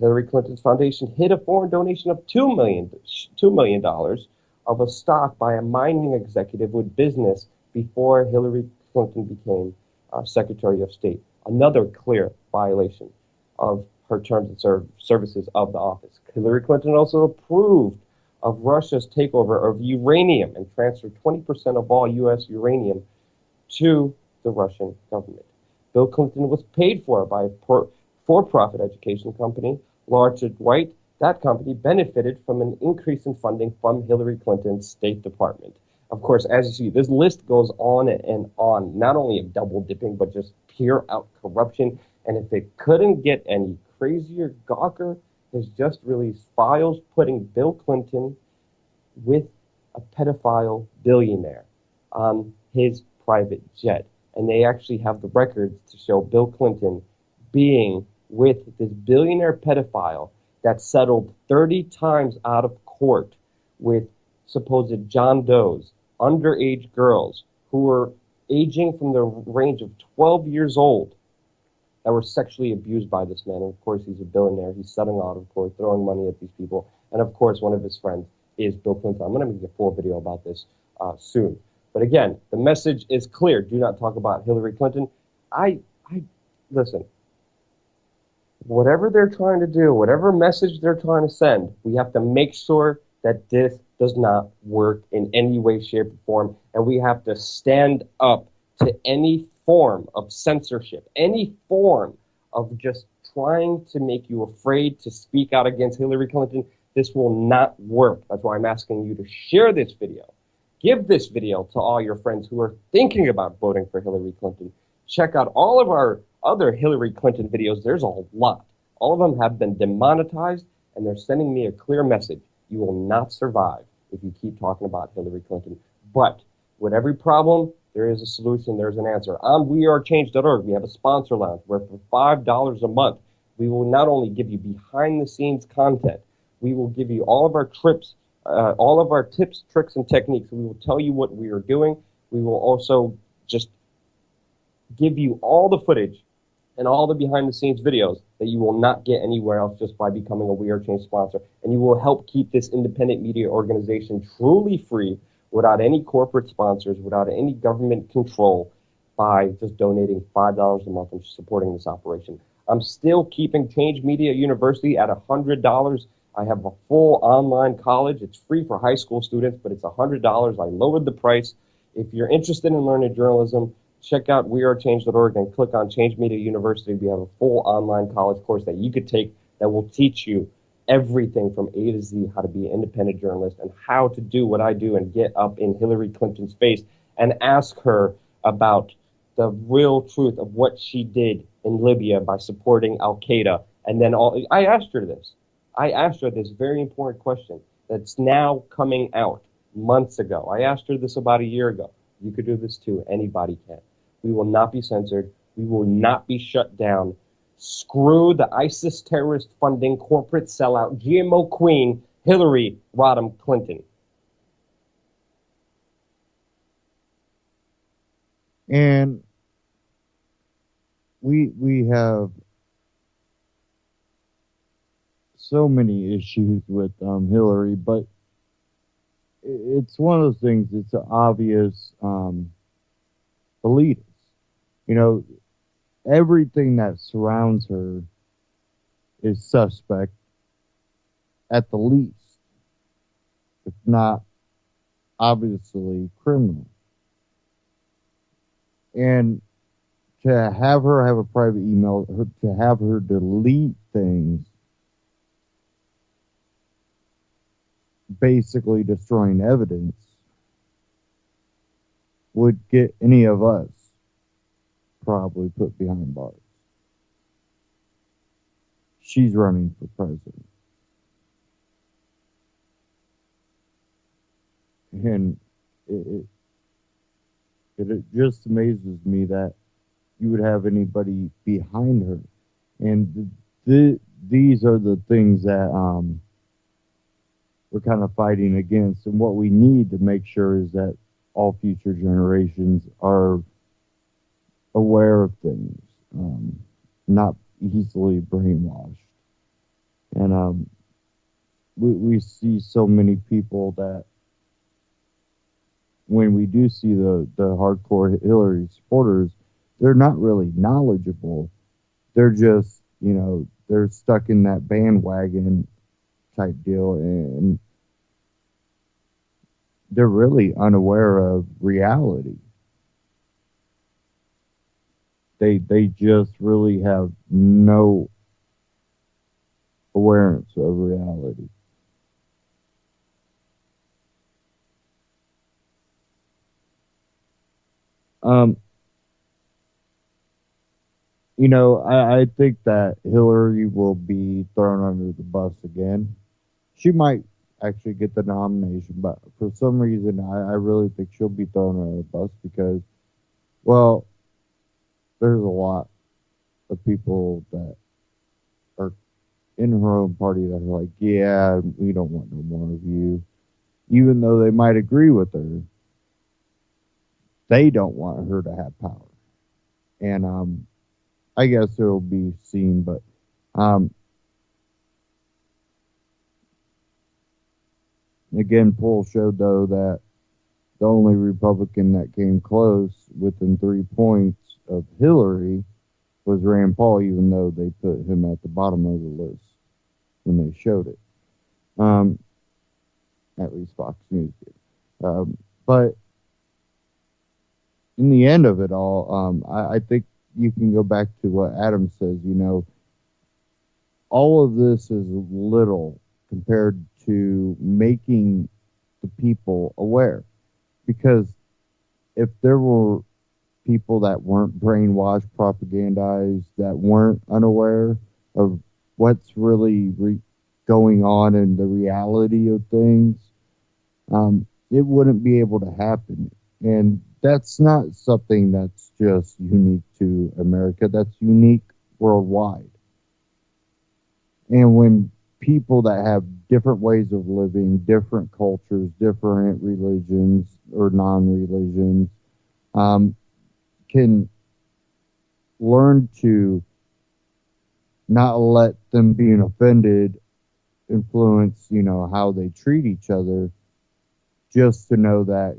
Hillary Clinton's foundation hid a foreign donation of $2 million of a stock by a mining executive with business before Hillary Clinton became Secretary of State. Another clear violation of her terms and services of the office. Hillary Clinton also approved of Russia's takeover of uranium and transferred 20% of all U.S. uranium to the Russian government. Bill Clinton was paid for by a for-profit education company, Larchard White. That company benefited from an increase in funding from Hillary Clinton's State Department. Of course, as you see, this list goes on and on, not only of double dipping, but just pure out corruption. And if it couldn't get any crazier, Gawker has just released files putting Bill Clinton with a pedophile billionaire on his private jet. And they actually have the records to show Bill Clinton being with this billionaire pedophile that settled 30 times out of court with supposed John Does, underage girls who were aging from the range of 12 years old that were sexually abused by this man. And of course, he's a billionaire. He's setting out of court, throwing money at these people. And of course, one of his friends is Bill Clinton. I'm going to make a full video about this soon. But again, the message is clear. Do not talk about Hillary Clinton. Listen, whatever they're trying to do, whatever message they're trying to send, we have to make sure that this does not work in any way, shape, or form. And we have to stand up to any form of censorship, any form of just trying to make you afraid to speak out against Hillary Clinton. This will not work. That's why I'm asking you to share this video. Give this video to all your friends who are thinking about voting for Hillary Clinton. Check out all of our other Hillary Clinton videos. There's a lot. All of them have been demonetized, and they're sending me a clear message. You will not survive if you keep talking about Hillary Clinton. But with every problem, there is a solution. There's an answer. On wearechange.org, we have a sponsor lounge where for $5 a month, we will not only give you behind-the-scenes content, we will give you all of our trips, all of our tips, tricks, and techniques. We will tell you what we are doing. We will also just give you all the footage and all the behind-the-scenes videos that you will not get anywhere else just by becoming a We Are Change sponsor. And you will help keep this independent media organization truly free without any corporate sponsors, without any government control, by just donating $5 a month and supporting this operation. I'm still keeping Change Media University at $100. I have a full online college. It's free for high school students, but it's $100. I lowered the price. If you're interested in learning journalism, check out wearechange.org and click on Change Media University. We have a full online college course that you could take that will teach you everything from A to Z, how to be an independent journalist and how to do what I do and get up in Hillary Clinton's face and ask her about the real truth of what she did in Libya by supporting Al-Qaeda. And then I asked her this. I asked her this very important question that's now coming out months ago. I asked her this about a year ago. You could do this too. Anybody can. We will not be censored. We will not be shut down. Screw the ISIS terrorist funding, corporate sellout, GMO queen, Hillary Rodham Clinton. And we have so many issues with Hillary, but it's one of those things. It's an obvious elitist. You know, everything that surrounds her is suspect at the least, if not obviously criminal. And to have her have a private email, to have her delete things, basically destroying evidence, would get any of us probably put behind bars. She's running for president. And it just amazes me that you would have anybody behind her. And these are the things that we're kind of fighting against. And what we need to make sure is that all future generations are aware of things, not easily brainwashed. And we see so many people that when we do see the hardcore Hillary supporters, they're not really knowledgeable. They're just, they're stuck in that bandwagon type deal, and they're really unaware of reality. They just really have no awareness of reality. I think that Hillary will be thrown under the bus again. She might actually get the nomination, but for some reason, I really think she'll be thrown under the bus because, well, there's a lot of people that are in her own party that are like, yeah, we don't want no more of you. Even though they might agree with her, they don't want her to have power. And I guess it'll be seen, but again, polls showed, though, that the only Republican that came close within 3 points of Hillary was Rand Paul, even though they put him at the bottom of the list when they showed it. At least Fox News did. But in the end of it all, I think you can go back to what Adam says. All of this is little compared to making the people aware. Because if there were people that weren't brainwashed, propagandized, that weren't unaware of what's really going on in the reality of things, it wouldn't be able to happen. And that's not something that's just unique to America. That's unique worldwide. And when people that have different ways of living, different cultures, different religions or non-religions, can learn to not let them being offended influence, how they treat each other, just to know that,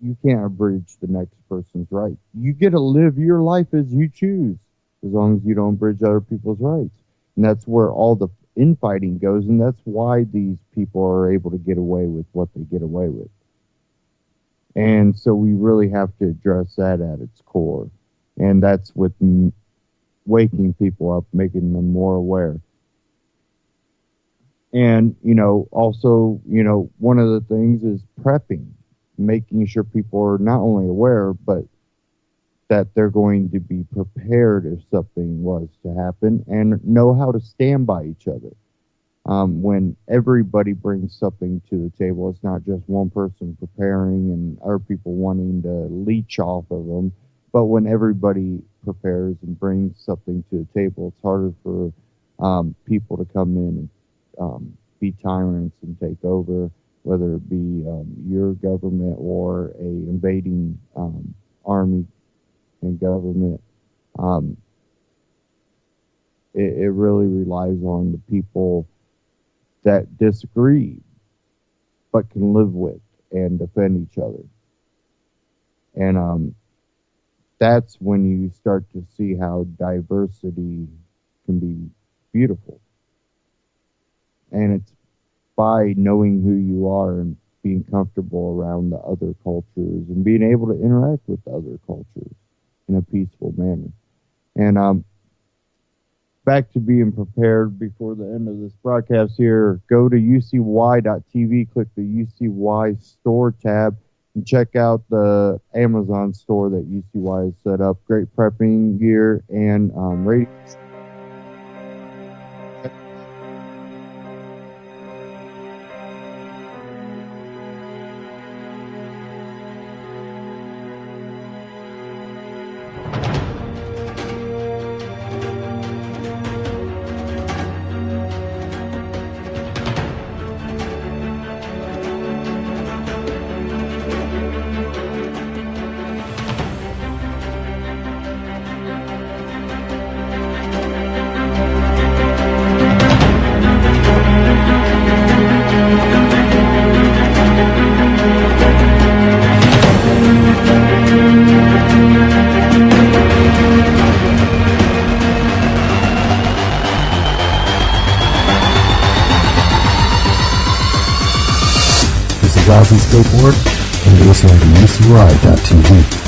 you can't abridge the next person's rights. You get to live your life as you choose, as long as you don't abridge other people's rights. And that's where all the infighting goes, and that's why these people are able to get away with what they get away with. And so we really have to address that at its core. And that's with waking people up, making them more aware. And, also, one of the things is prepping, making sure people are not only aware, but that they're going to be prepared if something was to happen and know how to stand by each other. When everybody brings something to the table, it's not just one person preparing and other people wanting to leech off of them, but when everybody prepares and brings something to the table, it's harder for people to come in and be tyrants and take over, whether it be your government or a invading army and government. It really relies on the people that disagree but can live with and defend each other. And that's when you start to see how diversity can be beautiful. And it's by knowing who you are and being comfortable around the other cultures and being able to interact with the other cultures in a peaceful manner. And back to being prepared before the end of this broadcast here, go to ucy.tv, click the UCY store tab, and check out the Amazon store that UCY has set up. Great prepping gear and ratings. Aussie Skateboard and listening to UCY.tv.